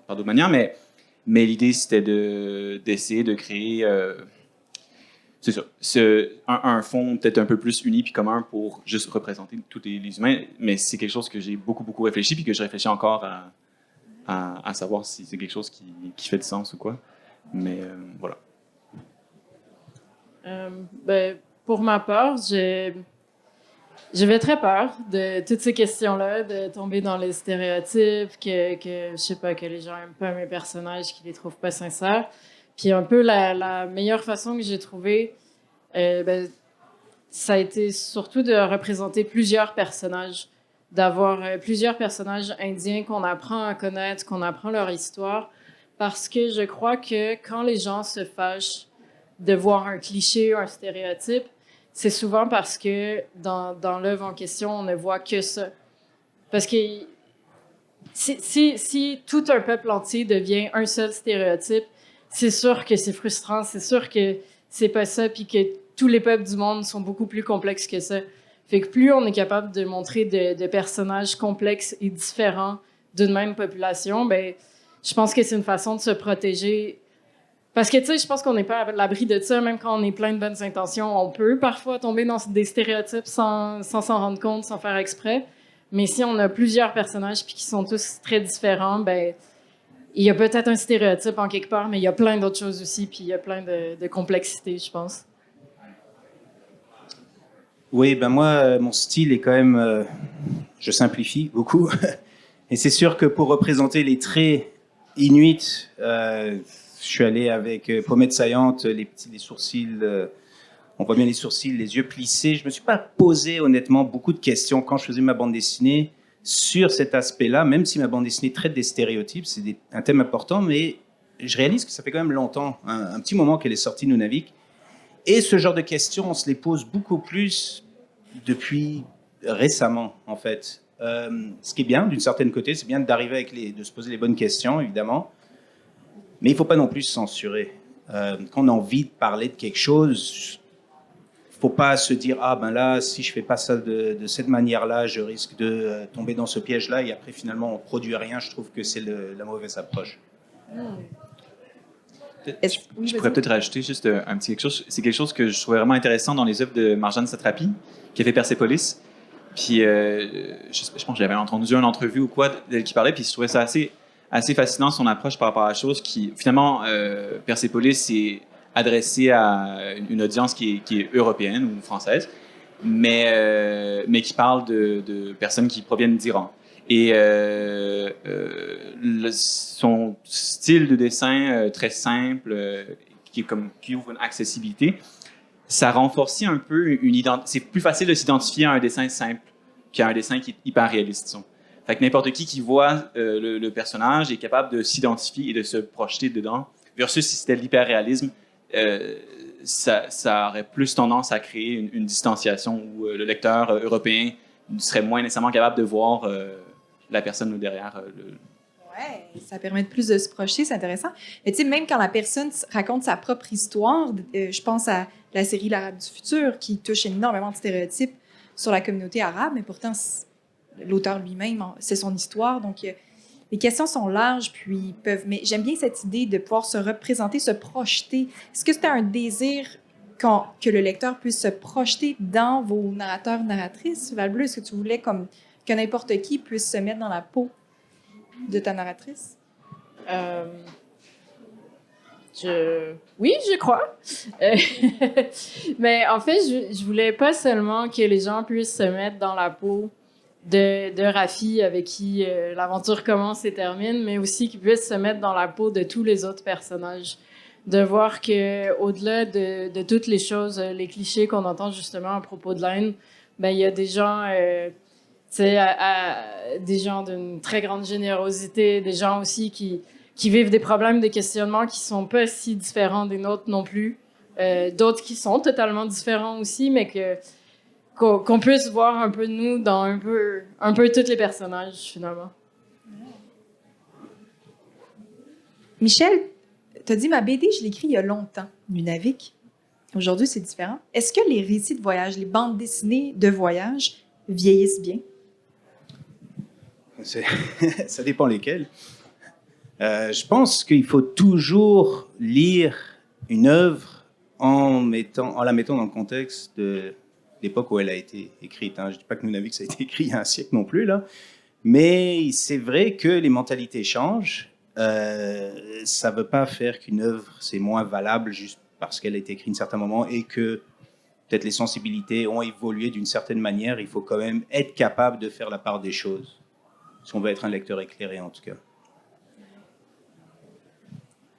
d'autres manières, mais l'idée, c'était d'essayer de créer, c'est ça, un fond peut-être un peu plus uni puis commun pour juste représenter tous les humains. Mais c'est quelque chose que j'ai beaucoup réfléchi puis que je réfléchis encore à savoir si c'est quelque chose qui fait du sens ou quoi. Mais voilà. Pour ma part, j'avais très peur de toutes ces questions-là, de tomber dans les stéréotypes, que je sais pas, que les gens aiment pas mes personnages, qu'ils les trouvent pas sincères. Puis un peu la meilleure façon que j'ai trouvée, ça a été surtout de représenter plusieurs personnages, d'avoir plusieurs personnages indiens qu'on apprend à connaître, qu'on apprend leur histoire, parce que je crois que quand les gens se fâchent de voir un cliché, un stéréotype, c'est souvent parce que dans l'œuvre en question, on ne voit que ça. Parce que si tout un peuple entier devient un seul stéréotype, c'est sûr que c'est frustrant, c'est sûr que c'est pas ça, puis que tous les peuples du monde sont beaucoup plus complexes que ça. Fait que plus on est capable de montrer de personnages complexes et différents d'une même population, je pense que c'est une façon de se protéger. Parce que, tu sais, je pense qu'on n'est pas à l'abri de ça, même quand on est plein de bonnes intentions. On peut parfois tomber dans des stéréotypes sans s'en rendre compte, sans faire exprès. Mais si on a plusieurs personnages puis qui sont tous très différents, il y a peut-être un stéréotype en quelque part, mais il y a plein d'autres choses aussi, puis il y a plein de complexité, je pense. Oui, moi, mon style est quand même... je simplifie beaucoup. Et c'est sûr que pour représenter les traits inuits, je suis allé avec pommettes saillantes, les sourcils... on voit bien les sourcils, les yeux plissés. Je me suis pas posé honnêtement beaucoup de questions quand je faisais ma bande dessinée sur cet aspect-là, même si ma bande dessinée traite des stéréotypes, c'est un thème important, mais je réalise que ça fait quand même longtemps, un petit moment qu'elle est sortie de Nunavik. Et ce genre de questions, on se les pose beaucoup plus depuis récemment, en fait. Ce qui est bien, d'une certaine côté, c'est bien d'arriver de se poser les bonnes questions, évidemment, mais il ne faut pas non plus se censurer. Quand on a envie de parler de quelque chose, il ne faut pas se dire « Ah, là, si je ne fais pas ça de cette manière-là, je risque de tomber dans ce piège-là. » Et après, finalement, on ne produit rien. Je trouve que c'est la mauvaise approche. Je pourrais peut-être rajouter juste un petit quelque chose. C'est quelque chose que je trouvais vraiment intéressant dans les œuvres de Marjane Satrapi, qui a fait Persepolis. Puis, je pense que j'avais entendu une entrevue ou quoi d'elle qui parlait, puis je trouvais ça assez fascinant, son approche par rapport à la chose, qui, finalement, Persepolis, c'est adressé à une audience qui est européenne ou française, mais qui parle de personnes qui proviennent d'Iran. Et son style de dessin très simple, qui ouvre une accessibilité, ça renforce un peu une identité. C'est plus facile de s'identifier à un dessin simple qu'à un dessin qui est hyper réaliste, disons. Fait que n'importe qui voit le personnage est capable de s'identifier et de se projeter dedans, versus si c'était l'hyperréalisme, ça aurait plus tendance à créer une distanciation où le lecteur européen serait moins nécessairement capable de voir la personne derrière. Ouais, ça permet de plus de se projeter, c'est intéressant. Mais tu sais, même quand la personne raconte sa propre histoire, je pense à la série L'Arabe du futur, qui touche énormément de stéréotypes sur la communauté arabe, mais pourtant, l'auteur lui-même, c'est son histoire. Donc, les questions sont larges, puis peuvent. Mais j'aime bien cette idée de pouvoir se représenter, se projeter. Est-ce que c'était un désir que le lecteur puisse se projeter dans vos narrateurs, narratrices? Val-Bleu, est-ce que tu voulais que n'importe qui puisse se mettre dans la peau de ta narratrice? Oui, je crois. Mais en fait, je voulais pas seulement que les gens puissent se mettre dans la peau de Rafi, avec qui l'aventure commence et termine, mais aussi qu'ils puissent se mettre dans la peau de tous les autres personnages. De voir que au-delà de toutes les choses, les clichés qu'on entend justement à propos de l'Inde, ben il y a des gens... des gens d'une très grande générosité, des gens aussi qui vivent des problèmes, des questionnements qui sont pas si différents des nôtres non plus, d'autres qui sont totalement différents aussi, mais qu'on puisse voir un peu de nous dans un peu tous les personnages, finalement. Michel, tu as dit ma BD, je l'ai écrit il y a longtemps, Nunavik. Aujourd'hui, c'est différent. Est-ce que les récits de voyage, les bandes dessinées de voyage vieillissent bien? Ça dépend lesquels. Je pense qu'il faut toujours lire une œuvre en la mettant dans le contexte de l'époque où elle a été écrite. Je ne dis pas que Nunavik, ça a été écrit il y a un siècle non plus, là. Mais c'est vrai que les mentalités changent. Ça ne veut pas faire qu'une œuvre, c'est moins valable juste parce qu'elle a été écrite à un certain moment et que peut-être les sensibilités ont évolué d'une certaine manière. Il faut quand même être capable de faire la part des choses. Si on veut être un lecteur éclairé, en tout cas.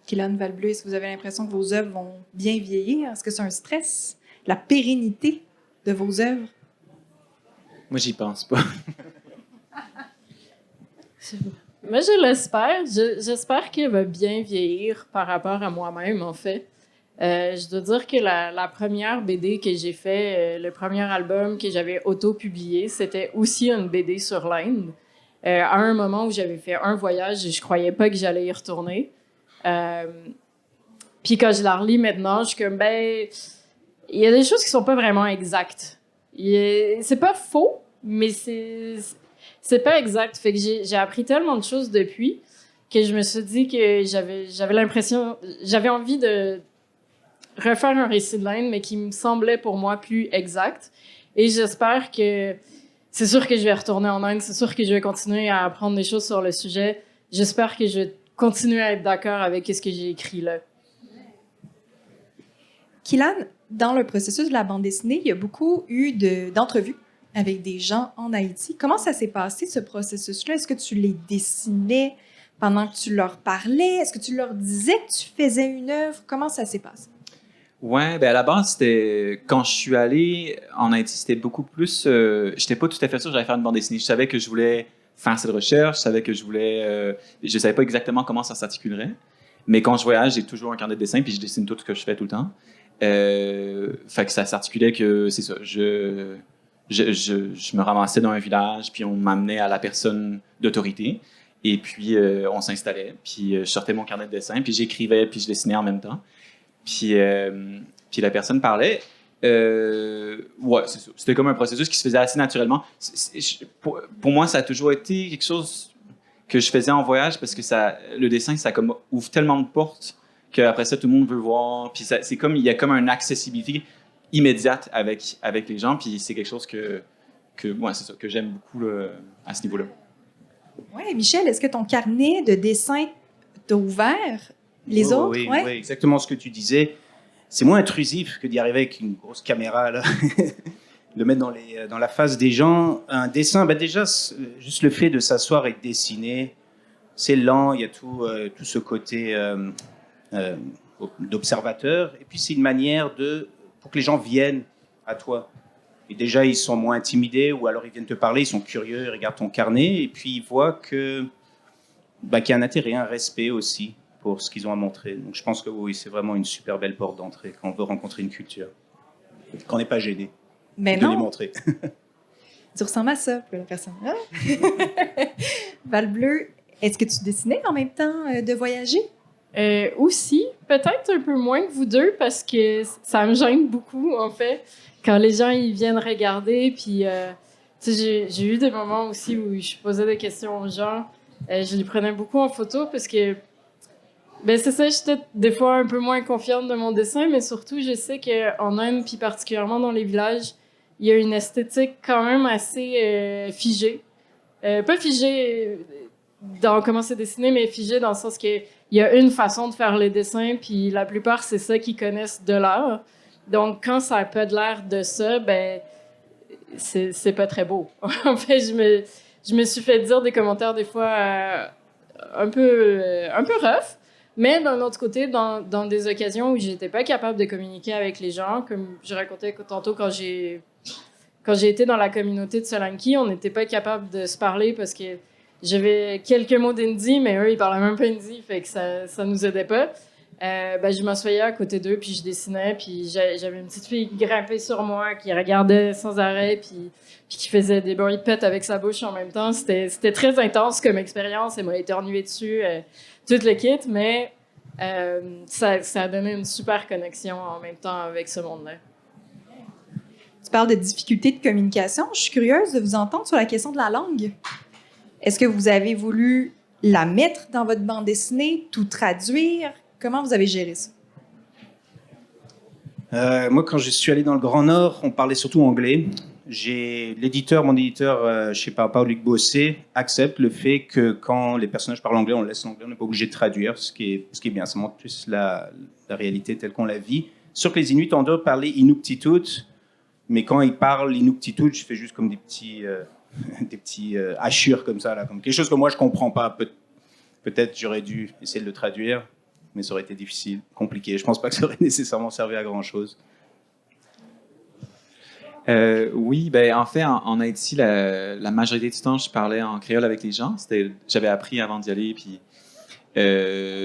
Kylan Val-Bleu, est-ce que vous avez l'impression que vos œuvres vont bien vieillir? Est-ce que c'est un stress? La pérennité de vos œuvres? Moi, j'y pense pas. Moi, je l'espère. J'espère qu'elle va bien vieillir par rapport à moi-même, en fait. Je dois dire que la première BD que j'ai fait, le premier album que j'avais auto-publié, c'était aussi une BD sur l'Inde. À un moment où j'avais fait un voyage et je croyais pas que j'allais y retourner. Puis quand je la relis maintenant, je suis comme, il y a des choses qui sont pas vraiment exactes. C'est pas faux, mais c'est pas exact. Fait que j'ai appris tellement de choses depuis que je me suis dit que j'avais envie de refaire un récit de l'Inde, mais qui me semblait pour moi plus exact. Et j'espère que c'est sûr que je vais retourner en Inde, c'est sûr que je vais continuer à apprendre des choses sur le sujet. J'espère que je vais continuer à être d'accord avec ce que j'ai écrit là. Kylan, dans le processus de la bande dessinée, il y a beaucoup eu d'entrevues avec des gens en Haïti. Comment ça s'est passé, ce processus-là? Est-ce que tu les dessinais pendant que tu leur parlais? Est-ce que tu leur disais que tu faisais une œuvre? Comment ça s'est passé? Ouais, à la base, quand je suis allé en Haïti, c'était beaucoup plus. J'étais pas tout à fait sûr que j'allais faire une bande dessinée. Je savais que je voulais faire cette recherche, je savais que je savais pas exactement comment ça s'articulerait. Mais quand je voyage, j'ai toujours un carnet de dessin, puis je dessine tout ce que je fais tout le temps. Fait que ça s'articulait que, c'est ça, je me ramassais dans un village, puis on m'amenait à la personne d'autorité. Et puis, on s'installait, puis je sortais mon carnet de dessin, puis j'écrivais, puis je dessinais en même temps. Puis la personne parlait. Ouais, c'est ça. C'était comme un processus qui se faisait assez naturellement. Pour moi, ça a toujours été quelque chose que je faisais en voyage parce que le dessin, ça comme ouvre tellement de portes qu'après ça, tout le monde veut voir. Puis c'est comme, il y a comme une accessibilité immédiate avec les gens. Puis c'est quelque chose que ouais, c'est ça, que j'aime beaucoup là, à ce niveau-là. Oui, Michel, est-ce que ton carnet de dessin t'a ouvert les autres? Oui, ouais? Oui, exactement ce que tu disais. C'est moins intrusif que d'y arriver avec une grosse caméra, là. De mettre dans la face des gens. Un dessin, déjà, juste le fait de s'asseoir et de dessiner, c'est lent, il y a tout ce côté euh, d'observateur. Et puis, c'est une manière pour que les gens viennent à toi. Et déjà, ils sont moins intimidés, ou alors ils viennent te parler, ils sont curieux, ils regardent ton carnet, et puis ils voient qu'il y a un intérêt, un respect aussi pour ce qu'ils ont à montrer. Donc je pense que oui, c'est vraiment une super belle porte d'entrée quand on veut rencontrer une culture, qu'on n'est pas gêné Mais de les non, montrer. tu ressembles à ça, pour la personne. Ah! Val-Bleu, est-ce que tu dessinais en même temps de voyager? Aussi, peut-être un peu moins que vous deux, parce que ça me gêne beaucoup, en fait, quand les gens ils viennent regarder. Puis, tu sais, j'ai eu des moments aussi où je posais des questions aux gens. Je les prenais beaucoup en photo parce que, ben c'est ça, j'étais des fois un peu moins confiante de mon dessin, mais surtout, je sais qu'en Inde, puis particulièrement dans les villages, il y a une esthétique quand même assez figée. Pas figée dans comment c'est dessiné, mais figée dans le sens que il y a une façon de faire les dessins, puis la plupart, c'est ça qu'ils connaissent de l'art. Donc, quand ça a pas de l'air de ça, ben, c'est pas très beau. En fait, je me suis fait dire des commentaires des fois un peu rough, mais d'un autre côté, dans des occasions où j'étais pas capable de communiquer avec les gens, comme je racontais tantôt quand j'ai été dans la communauté de Solanki, on n'était pas capable de se parler parce que j'avais quelques mots d'hindi, mais eux, ils parlaient même pas hindi, fait que ça nous aidait pas. Je m'assoyais à côté d'eux, puis je dessinais, puis j'avais une petite fille grimpée sur moi qui regardait sans arrêt, puis qui faisait des bruits de pète avec sa bouche en même temps. C'était très intense comme expérience, elle m'a éternué dessus, toute le kit, mais ça a donné une super connexion en même temps avec ce monde-là. Tu parles de difficultés de communication. Je suis curieuse de vous entendre sur la question de la langue. Est-ce que vous avez voulu la mettre dans votre bande dessinée, tout traduire? Comment vous avez géré ça? Moi, quand je suis allé dans le Grand Nord, on parlait surtout anglais. Mon éditeur, je sais pas, Paul-Luc Bossé, accepte le fait que quand les personnages parlent anglais, on laisse l'anglais, on n'est pas obligé de traduire, ce qui est bien. Ça montre plus la réalité telle qu'on la vit. Sûr que les Inuits en dehors parlaient Inuktitut, mais quand ils parlent Inuktitut, je fais juste comme des petits hachures comme ça, là, comme quelque chose que moi je comprends pas. Peut-être j'aurais dû essayer de le traduire, mais ça aurait été difficile, compliqué. Je pense pas que ça aurait nécessairement servi à grand chose. Oui, en fait, en Haïti, la majorité du temps, je parlais en créole avec les gens. J'avais appris avant d'y aller, puis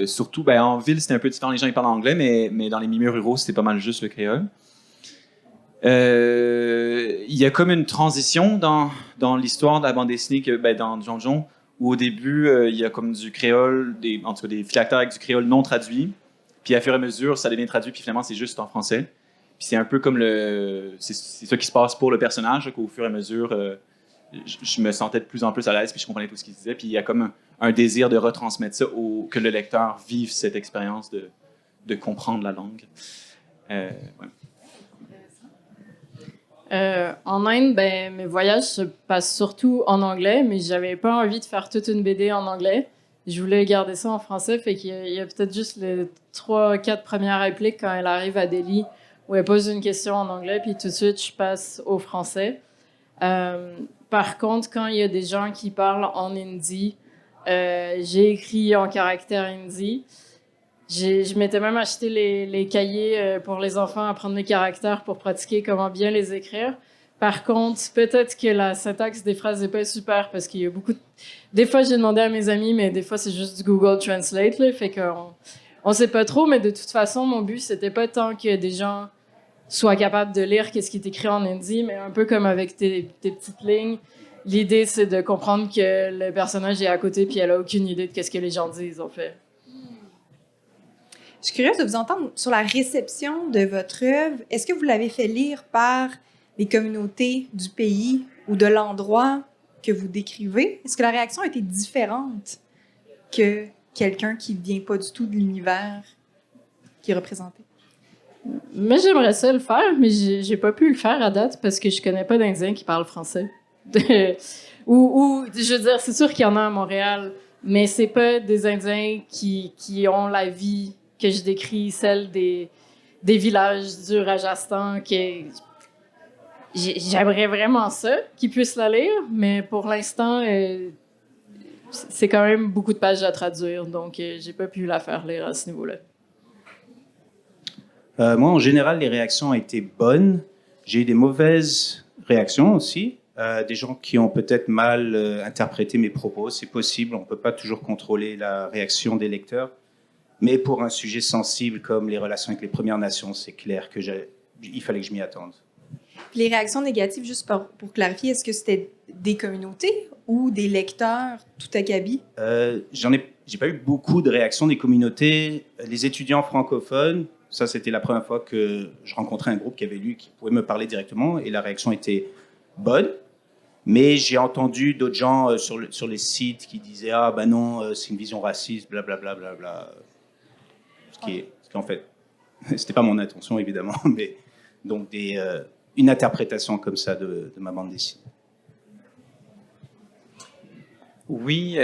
surtout, en ville, c'était un peu différent. Les gens ils parlent anglais, mais dans les milieux ruraux, c'était pas mal juste le créole. Il y a comme une transition dans l'histoire de la bande dessinée dans Jonjon, où au début, il y a comme du créole, en tout cas des phylactères avec du créole non traduit. Puis à fur et à mesure, ça devient traduit, puis finalement, c'est juste en français. Puis c'est un peu comme c'est ça qui se passe pour le personnage, qu'au fur et à mesure, je me sentais de plus en plus à l'aise, puis je comprenais tout ce qu'il disait. Puis il y a comme un désir de retransmettre ça, que le lecteur vive cette expérience de comprendre la langue. Ouais. En Inde, mes voyages se passent surtout en anglais, mais j'avais pas envie de faire toute une BD en anglais. Je voulais garder ça en français, fait qu'il y a peut-être juste les 3-4 premières répliques quand elle arrive à Delhi, où elle pose une question en anglais, puis tout de suite, je passe au français. Par contre, quand il y a des gens qui parlent en hindi, j'ai écrit en caractère hindi. Je m'étais même acheté les cahiers pour les enfants à apprendre les caractères pour pratiquer comment bien les écrire. Par contre, peut-être que la syntaxe des phrases n'est pas super parce qu'il y a beaucoup de... Des fois, j'ai demandé à mes amis, mais des fois, c'est juste du Google Translate, là, fait qu'on sait pas trop, mais de toute façon, mon but, c'était pas tant que des gens soient capables de lire qu'est-ce qui est écrit en hindi, mais un peu comme avec tes petites lignes. L'idée, c'est de comprendre que le personnage est à côté puis elle a aucune idée de qu'est-ce que les gens disent, en fait. Je suis curieuse de vous entendre sur la réception de votre œuvre. Est-ce que vous l'avez fait lire par les communautés du pays ou de l'endroit que vous décrivez? Est-ce que la réaction a été différente que quelqu'un qui ne vient pas du tout de l'univers qui est représenté? Mais j'aimerais ça le faire, mais j'ai pas pu le faire à date parce que je connais pas d'Indiens qui parlent français. ou je veux dire, c'est sûr qu'il y en a à Montréal, mais c'est pas des Indiens qui ont la vie que je décris, celle des villages du Rajasthan. J'aimerais vraiment ça, qu'ils puissent la lire, mais pour l'instant, c'est quand même beaucoup de pages à traduire, donc j'ai pas pu la faire lire à ce niveau-là. Moi, en général, les réactions ont été bonnes. J'ai eu des mauvaises réactions aussi. Des gens qui ont peut-être mal interprété mes propos, c'est possible. On ne peut pas toujours contrôler la réaction des lecteurs. Mais pour un sujet sensible comme les relations avec les Premières Nations, c'est clair qu'il fallait que je m'y attende. Les réactions négatives, juste pour clarifier, est-ce que c'était des communautés ou des lecteurs tout acabit? J'ai pas eu beaucoup de réactions des communautés. Les étudiants francophones, ça c'était la première fois que je rencontrais un groupe qui avait lu, qui pouvait me parler directement, et la réaction était bonne. Mais j'ai entendu d'autres gens sur les sites qui disaient « Ah ben non, c'est une vision raciste, blablabla, bla, bla, bla. » Ce qui en fait, c'était pas mon intention évidemment, mais donc une interprétation comme ça de ma bande dessinée. Oui,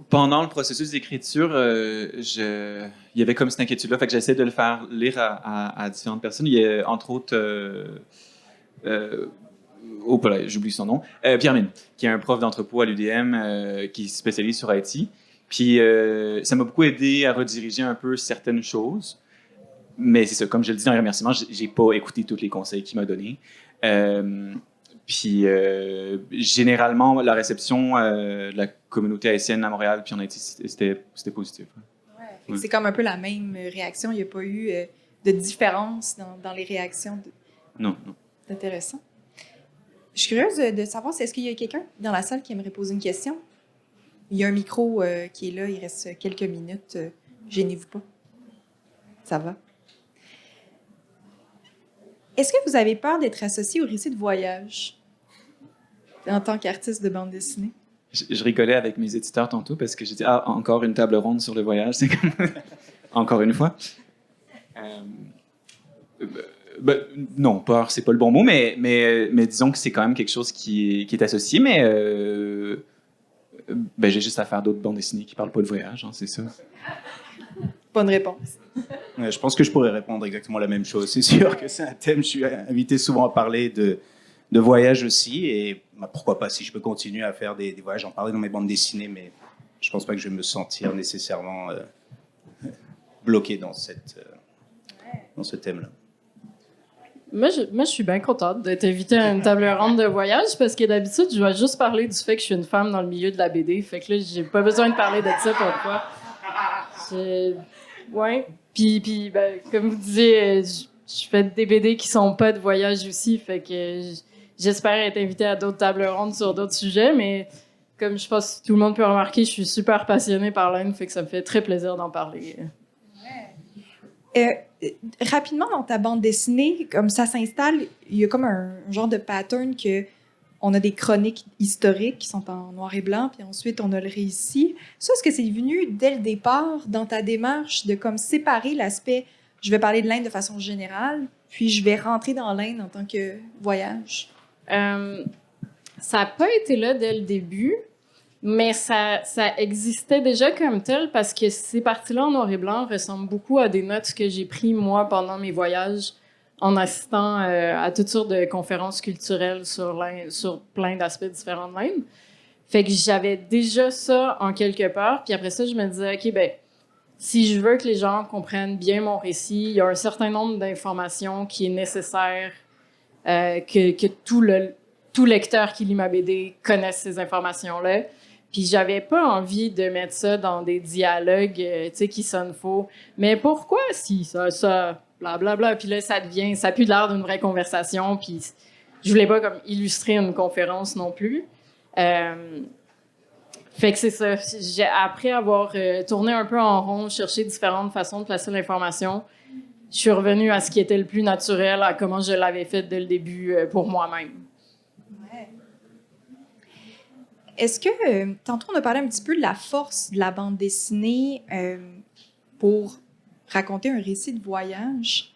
pendant le processus d'écriture, il y avait comme cette inquiétude-là, fait que j'essaie de le faire lire à différentes personnes. Il y a entre autres, j'oublie son nom, Pierre Mine, qui est un prof d'entrepôt à l'UDM qui se spécialise sur Haïti. Puis ça m'a beaucoup aidé à rediriger un peu certaines choses. Mais c'est ça, comme je le dis dans les remerciements, j'ai pas écouté tous les conseils qu'il m'a donnés. Puis généralement, la réception de la communauté haïtienne à Montréal puis en Haïti, c'était positif. Ouais. C'est comme un peu la même réaction. Il n'y a pas eu de différence dans les réactions. Non. C'est intéressant. Je suis curieuse de savoir, est-ce qu'il y a quelqu'un dans la salle qui aimerait poser une question? Il y a un micro qui est là, il reste quelques minutes. Gênez-vous pas. Ça va. Est-ce que vous avez peur d'être associé au récit de voyage en tant qu'artiste de bande dessinée? Je rigolais avec mes éditeurs tantôt parce que j'ai dit « Ah, encore une table ronde sur le voyage. » C'est comme... encore une fois. Non, peur, c'est pas le bon mot, mais disons que c'est quand même quelque chose qui est associé, mais j'ai juste à faire d'autres bandes dessinées qui parlent pas de voyage, hein, c'est ça. Bonne réponse. Ouais, je pense que je pourrais répondre exactement la même chose. C'est sûr que c'est un thème, je suis invité souvent à parler de voyage aussi, et pourquoi pas, si je peux continuer à faire des voyages, j'en parlais dans mes bandes dessinées, mais je pense pas que je vais me sentir nécessairement bloqué dans ce thème-là. Moi, je suis bien contente d'être invitée à une table ronde de voyage parce que d'habitude, je vais juste parler du fait que je suis une femme dans le milieu de la BD. Fait que là, j'ai pas besoin de parler de ça pour toi. Ouais. Puis comme vous disiez, je fais des BD qui sont pas de voyage aussi. Fait que j'espère être invitée à d'autres tables rondes sur d'autres sujets. Mais comme je pense que tout le monde peut remarquer, je suis super passionnée par l'Inde. Fait que ça me fait très plaisir d'en parler. Rapidement, dans ta bande dessinée, comme ça s'installe, il y a comme un genre de pattern que on a des chroniques historiques qui sont en noir et blanc, puis ensuite on a le récit. Ça, est-ce que c'est venu dès le départ dans ta démarche de comme séparer l'aspect, je vais parler de l'Inde de façon générale, puis je vais rentrer dans l'Inde en tant que voyage? Ça n'a pas été là dès le début. Mais ça existait déjà comme tel parce que ces parties-là en noir et blanc ressemblent beaucoup à des notes que j'ai prises, moi, pendant mes voyages, en assistant à toutes sortes de conférences culturelles sur plein d'aspects différents de l'Inde. Fait que j'avais déjà ça en quelque part. Puis après ça, je me disais, OK, si je veux que les gens comprennent bien mon récit, il y a un certain nombre d'informations qui est nécessaire que tout lecteur qui lit ma BD connaisse ces informations-là. Puis j'avais pas envie de mettre ça dans des dialogues, qui sonnent faux. Mais pourquoi si ça, blablabla. Puis là, ça a plus l'air d'une vraie conversation. Puis je voulais pas comme illustrer une conférence non plus. Fait que c'est ça. Après avoir tourné un peu en rond, cherché différentes façons de placer l'information, je suis revenue à ce qui était le plus naturel, à comment je l'avais fait dès le début pour moi-même. Est-ce que, tantôt, on a parlé un petit peu de la force de la bande dessinée pour raconter un récit de voyage.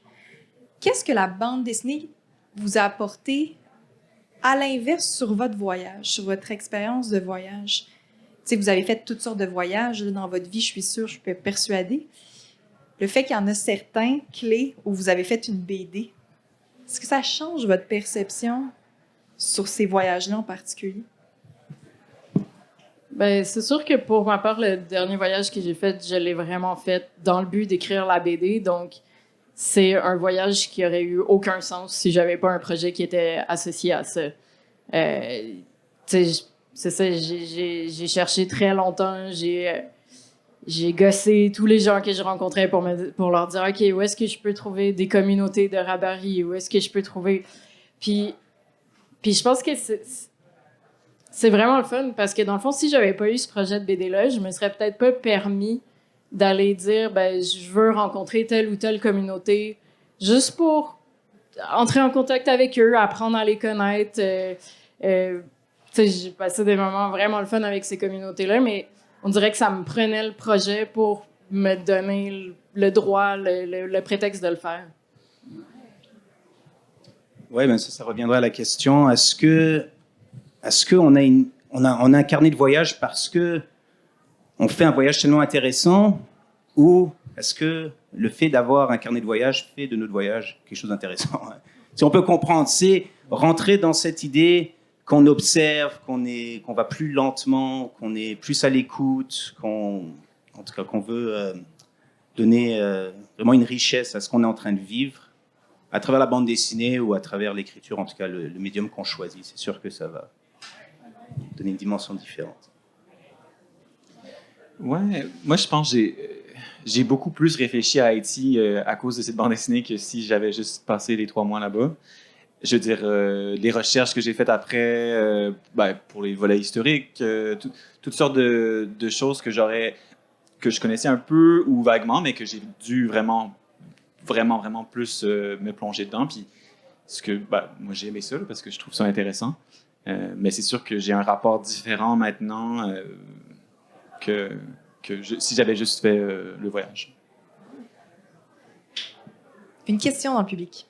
Qu'est-ce que la bande dessinée vous a apporté à l'inverse sur votre voyage, sur votre expérience de voyage? Tu sais, vous avez fait toutes sortes de voyages dans votre vie, je suis sûre, je peux être persuadée. Le fait qu'il y en a certains clés où vous avez fait une BD, est-ce que ça change votre perception sur ces voyages-là en particulier? Ben, c'est sûr que pour ma part, le dernier voyage que j'ai fait, je l'ai vraiment fait dans le but d'écrire la BD. Donc, c'est un voyage qui aurait eu aucun sens si j'avais pas un projet qui était associé à ça. Tu sais, c'est ça, j'ai cherché très longtemps, j'ai gossé tous les gens que je rencontrais pour leur dire, OK, où est-ce que je peux trouver des communautés de Rabari? Où est-ce que je peux trouver... Puis je pense que c'est vraiment le fun parce que dans le fond, si j'avais pas eu ce projet de BD-là, je me serais peut-être pas permis d'aller dire, ben, je veux rencontrer telle ou telle communauté juste pour entrer en contact avec eux, apprendre à les connaître. Tu sais, j'ai passé des moments vraiment le fun avec ces communautés-là, mais on dirait que ça me prenait le projet pour me donner le droit, le prétexte de le faire. Oui, ben ça reviendra à la question. Est-ce qu'on a un carnet de voyage parce que on fait un voyage tellement intéressant, ou est-ce que le fait d'avoir un carnet de voyage fait de notre voyage quelque chose d'intéressant? Si on peut comprendre, c'est rentrer dans cette idée qu'on observe, qu'on va plus lentement, qu'on est plus à l'écoute, en tout cas qu'on veut donner vraiment une richesse à ce qu'on est en train de vivre à travers la bande dessinée ou à travers l'écriture, en tout cas le médium qu'on choisit. C'est sûr que ça va donner une dimension différente. Ouais, moi je pense que j'ai beaucoup plus réfléchi à Haïti à cause de cette bande dessinée que si j'avais juste passé les 3 mois là-bas. Je veux dire, les recherches que j'ai faites après, pour les volets historiques, toutes sortes de choses que je connaissais un peu ou vaguement, mais que j'ai dû vraiment plus me plonger dedans. Puis, moi j'ai aimé ça là, parce que je trouve ça intéressant. Mais c'est sûr que j'ai un rapport différent maintenant si j'avais juste fait le voyage. Une question dans le public.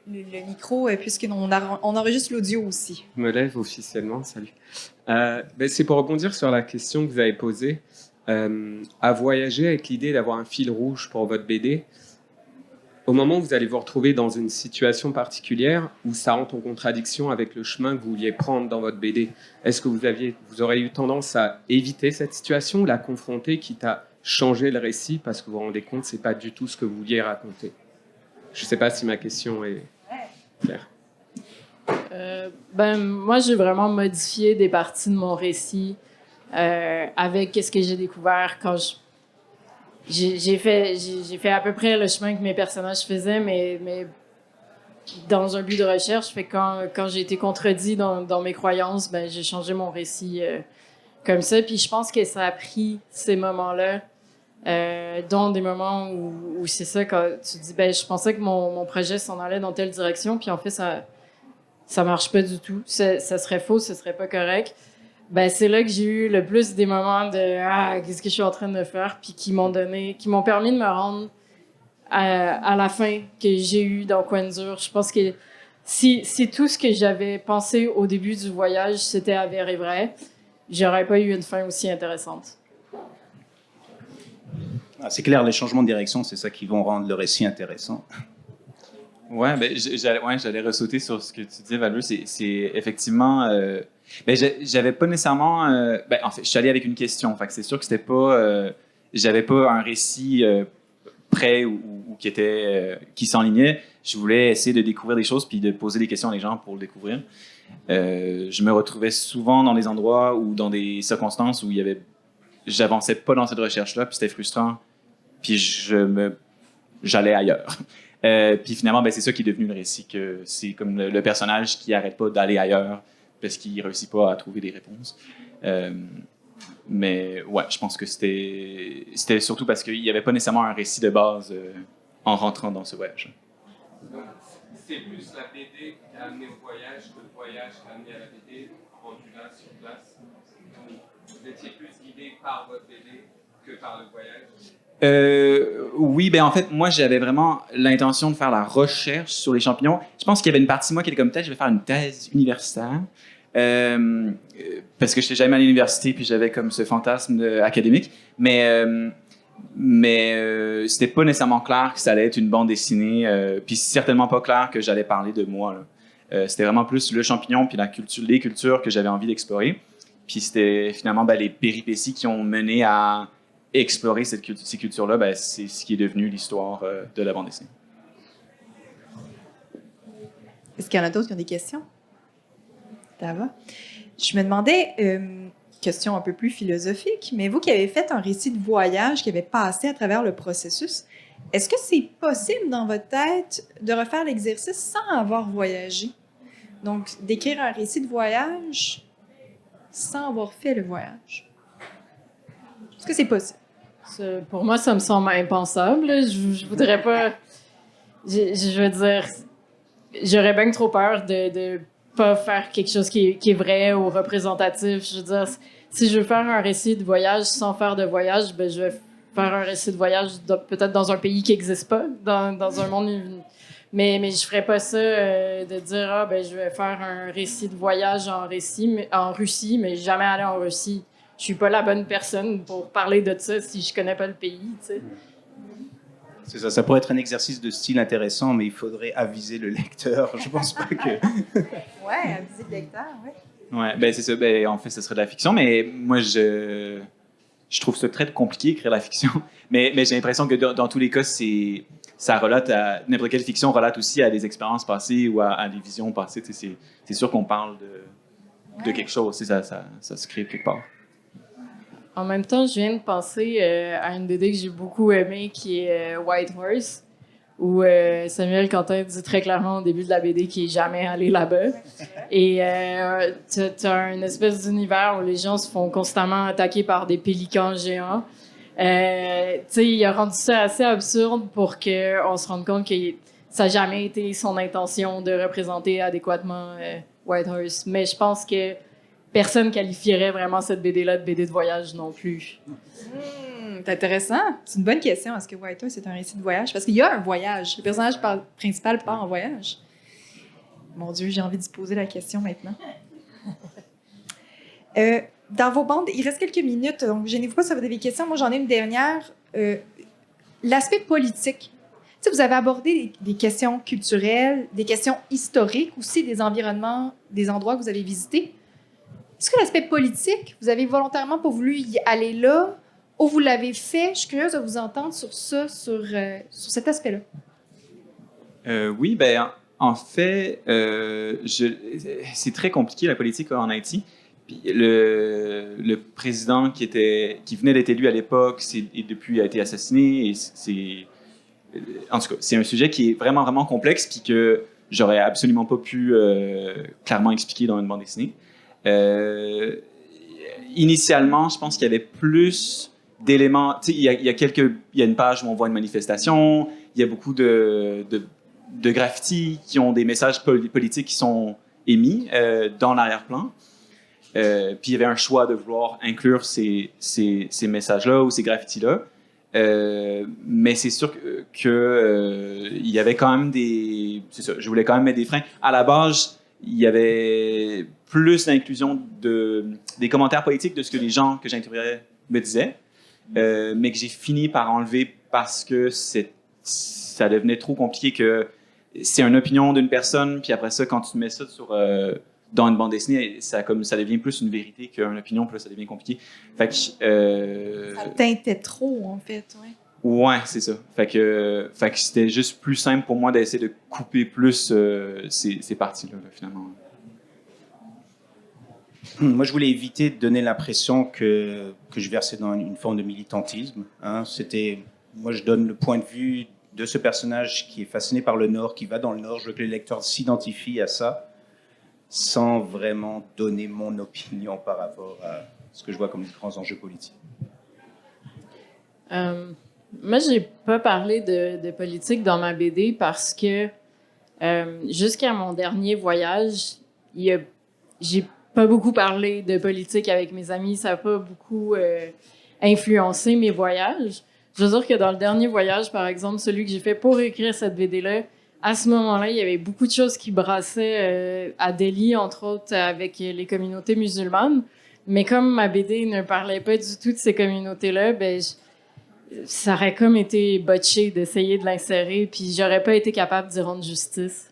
Le micro, puisqu'on enregistre l'audio aussi. Je me lève officiellement, salut. C'est pour rebondir sur la question que vous avez posée. À voyager avec l'idée d'avoir un fil rouge pour votre BD, au moment où vous allez vous retrouver dans une situation particulière où ça rentre en contradiction avec le chemin que vous vouliez prendre dans votre BD, est-ce que vous aurez eu tendance à éviter cette situation ou la confronter, quitte à changer le récit parce que vous vous rendez compte que ce n'est pas du tout ce que vous vouliez raconter? Je ne sais pas si ma question est claire. Moi, j'ai vraiment modifié des parties de mon récit avec ce que j'ai découvert quand j'ai fait à peu près le chemin que mes personnages faisaient, mais dans un but de recherche. Fait quand j'ai été contredit dans mes croyances, j'ai changé mon récit comme ça. Puis je pense que ça a pris ces moments-là, dont des moments où c'est ça, quand tu te dis, je pensais que mon projet s'en allait dans telle direction, puis en fait, ça marche pas du tout. Ça serait faux, ce serait pas correct. C'est là que j'ai eu le plus des moments de qu'est-ce que je suis en train de faire, puis qui m'ont permis de me rendre à la fin que j'ai eue dans Coin dur. Je pense que si tout ce que j'avais pensé au début du voyage s'était avéré vrai, j'aurais pas eu une fin aussi intéressante. C'est clair, les changements de direction, c'est ça qui vont rendre le récit intéressant. Ouais, j'allais ressauter sur ce que tu disais, Valeux. C'est effectivement... j'avais pas nécessairement... en fait, je suis allé avec une question. Fait que c'est sûr que c'était pas... j'avais pas un récit prêt ou qui s'enlignait. Je voulais essayer de découvrir des choses puis de poser des questions à les gens pour le découvrir. Je me retrouvais souvent dans des endroits ou dans des circonstances où j'avançais pas dans cette recherche-là, puis c'était frustrant. Puis j'allais ailleurs. Puis finalement, c'est ça qui est devenu le récit, que c'est comme le personnage qui arrête pas d'aller ailleurs parce qu'il réussit pas à trouver des réponses. Mais ouais, je pense que c'était surtout parce qu'il y avait pas nécessairement un récit de base en rentrant dans ce voyage. Donc, c'est plus la BD qui a amené au voyage que le voyage qui a amené à la BD rendu là sur place. Vous étiez plus guidé par votre BD que par le voyage? Oui, en fait, moi, j'avais vraiment l'intention de faire la recherche sur les champignons. Je pense qu'il y avait une partie de moi qui était comme peut-être je vais faire une thèse universitaire. Parce que je n'étais jamais à l'université, puis j'avais comme ce fantasme académique. Mais c'était pas nécessairement clair que ça allait être une bande dessinée, puis certainement pas clair que j'allais parler de moi, là. C'était vraiment plus le champignon puis les cultures que j'avais envie d'explorer. Puis c'était finalement les péripéties qui ont mené à explorer ces cultures-là, c'est ce qui est devenu l'histoire de la bande dessinée. Est-ce qu'il y en a d'autres qui ont des questions? Ça va? Je me demandais, question un peu plus philosophique, mais vous qui avez fait un récit de voyage, qui avez passé à travers le processus, est-ce que c'est possible dans votre tête de refaire l'exercice sans avoir voyagé? Donc, d'écrire un récit de voyage sans avoir fait le voyage. Est-ce que c'est possible? Pour moi, ça me semble impensable. Je voudrais pas... Je veux dire, j'aurais bien trop peur de pas faire quelque chose qui est vrai ou représentatif. Je veux dire, si je veux faire un récit de voyage sans faire de voyage, je vais faire un récit de voyage peut-être dans un pays qui n'existe pas, dans un monde... Mais je ferais pas ça de dire je vais faire un récit de voyage en Russie, mais jamais aller en Russie. Je suis pas la bonne personne pour parler de ça si je connais pas le pays, tu sais. C'est ça, ça pourrait être un exercice de style intéressant, mais il faudrait aviser le lecteur. Je pense pas que... Ouais, aviser le lecteur, ouais. Ouais, c'est ça. En fait, ce serait de la fiction, mais moi, je trouve ça très compliqué, écrire la fiction. Mais j'ai l'impression que dans tous les cas, ça relate à... N'importe quelle fiction relate aussi à des expériences passées ou à des visions passées. C'est sûr qu'on parle de quelque chose. Ça se crée quelque part. En même temps, je viens de penser à une BD que j'ai beaucoup aimée, qui est White Horse, où Samuel Quentin dit très clairement au début de la BD qu'il n'est jamais allé là-bas. Et tu as une espèce d'univers où les gens se font constamment attaquer par des pélicans géants. Il a rendu ça assez absurde pour qu'on se rende compte que ça n'a jamais été son intention de représenter adéquatement White Horse. Mais je pense que personne qualifierait vraiment cette BD-là de BD de voyage non plus. C'est intéressant. C'est une bonne question. Est-ce que White Horse est un récit de voyage? Parce qu'il y a un voyage. Le personnage principal part en voyage. Mon Dieu, j'ai envie de se poser la question maintenant. Dans vos bandes, il reste quelques minutes, donc gênez-vous pas si vous avez des questions. Moi, j'en ai une dernière. L'aspect politique. Tu sais, vous avez abordé des questions culturelles, des questions historiques, aussi des environnements, des endroits que vous avez visités. Est-ce que l'aspect politique, vous avez volontairement pas voulu y aller là, ou vous l'avez fait? Je suis curieuse de vous entendre sur ça, sur cet aspect-là. Oui, en fait, c'est très compliqué la politique en Haïti. Puis le président qui venait d'être élu à l'époque et depuis a été assassiné. Et en tout cas, c'est un sujet qui est vraiment, vraiment complexe puis que j'aurais absolument pas pu clairement expliquer dans une bande dessinée. Initialement, je pense qu'il y avait plus d'éléments. Tu sais, il y a une page où on voit une manifestation. Il y a beaucoup de graffitis qui ont des messages politiques qui sont émis dans l'arrière-plan. Puis il y avait un choix de vouloir inclure ces messages-là ou ces graffitis-là. Mais c'est sûr que il y avait quand même je voulais quand même mettre des freins. À la base, il y avait plus d'inclusion des commentaires politiques de ce que les gens que j'interviewais me disaient, mais que j'ai fini par enlever parce que ça devenait trop compliqué, que c'est une opinion d'une personne, puis après ça, quand tu mets ça dans une bande dessinée, ça devient plus une vérité qu'une opinion, puis là, ça devient compliqué. Fait que, ça teintait trop, en fait, ouais. Ouais, c'est ça. Fait que c'était juste plus simple pour moi d'essayer de couper plus ces parties-là, finalement. Moi, je voulais éviter de donner l'impression que je versais dans une forme de militantisme. Hein. Moi, je donne le point de vue de ce personnage qui est fasciné par le Nord, qui va dans le Nord. Je veux que les lecteurs s'identifient à ça, sans vraiment donner mon opinion par rapport à ce que je vois comme les grands enjeux politiques. Moi, j'ai pas parlé de politique dans ma BD parce que jusqu'à mon dernier voyage, j'ai pas beaucoup parlé de politique avec mes amis. Ça n'a pas beaucoup influencé mes voyages. Je veux dire que dans le dernier voyage, par exemple, celui que j'ai fait pour écrire cette BD-là, à ce moment-là, il y avait beaucoup de choses qui brassaient à Delhi, entre autres avec les communautés musulmanes. Mais comme ma BD ne parlait pas du tout de ces communautés-là, ça aurait comme été botché d'essayer de l'insérer, puis j'aurais pas été capable d'y rendre justice.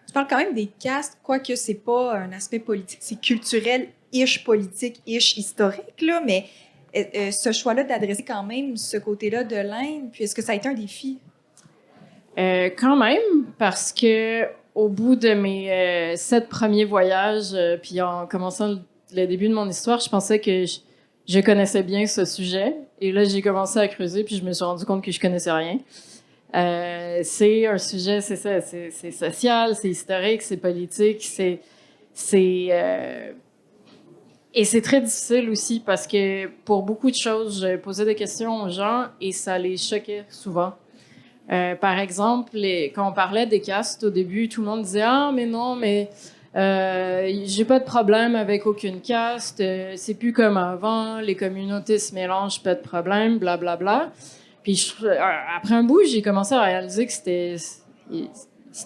Tu parles quand même des castes, quoique c'est pas un aspect politique, c'est culturel, ish politique, ish historique, là, mais ce choix-là d'adresser quand même ce côté-là de l'Inde, puis est-ce que ça a été un défi? Quand même, parce que au bout de mes 7 premiers voyages, puis en commençant le début de mon histoire, je pensais que je connaissais bien ce sujet. Et là, j'ai commencé à creuser, puis je me suis rendu compte que je connaissais rien. C'est un sujet, c'est ça, c'est social, c'est historique, c'est politique, et c'est très difficile aussi parce que pour beaucoup de choses, je posais des questions aux gens et ça les choquait souvent. Par exemple, quand on parlait des castes au début, tout le monde disait « Ah, mais non, mais j'ai pas de problème avec aucune caste, c'est plus comme avant, les communautés se mélangent, pas de problème, blablabla. Bla, bla. » Puis après un bout, j'ai commencé à réaliser que c'était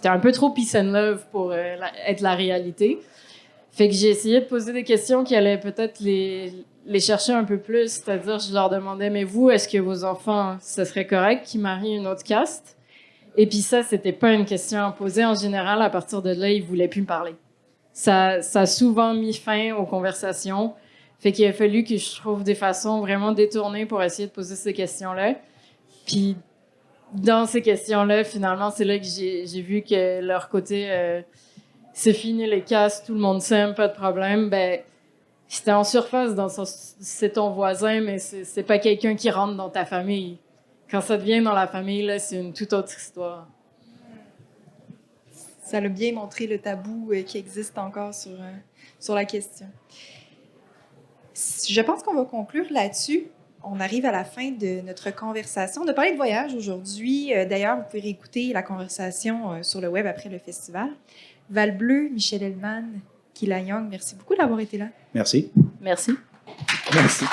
un peu trop peace and love pour être la réalité. Fait que j'ai essayé de poser des questions qui allaient peut-être les chercher un peu plus. C'est-à-dire, je leur demandais, mais vous, est-ce que vos enfants, ce serait correct qu'ils marient une autre caste? Et puis ça, c'était pas une question à poser. En général, à partir de là, ils voulaient plus me parler. Ça a souvent mis fin aux conversations. Fait qu'il a fallu que je trouve des façons vraiment détournées pour essayer de poser ces questions-là. Puis dans ces questions-là, finalement, c'est là que j'ai vu que leur côté... c'est fini les castes, tout le monde s'aime, pas de problème. Ben, c'était en surface dans c'est ton voisin, mais c'est pas quelqu'un qui rentre dans ta famille. Quand ça devient dans la famille, là, c'est une toute autre histoire. Ça a bien montré le tabou qui existe encore sur la question. Je pense qu'on va conclure là-dessus. On arrive à la fin de notre conversation. On a parlé de voyage aujourd'hui. D'ailleurs, vous pouvez réécouter la conversation sur le web après le festival. Val-Bleu, Michel Hellman, Kila Young, merci beaucoup d'avoir été là. Merci. Merci. Merci.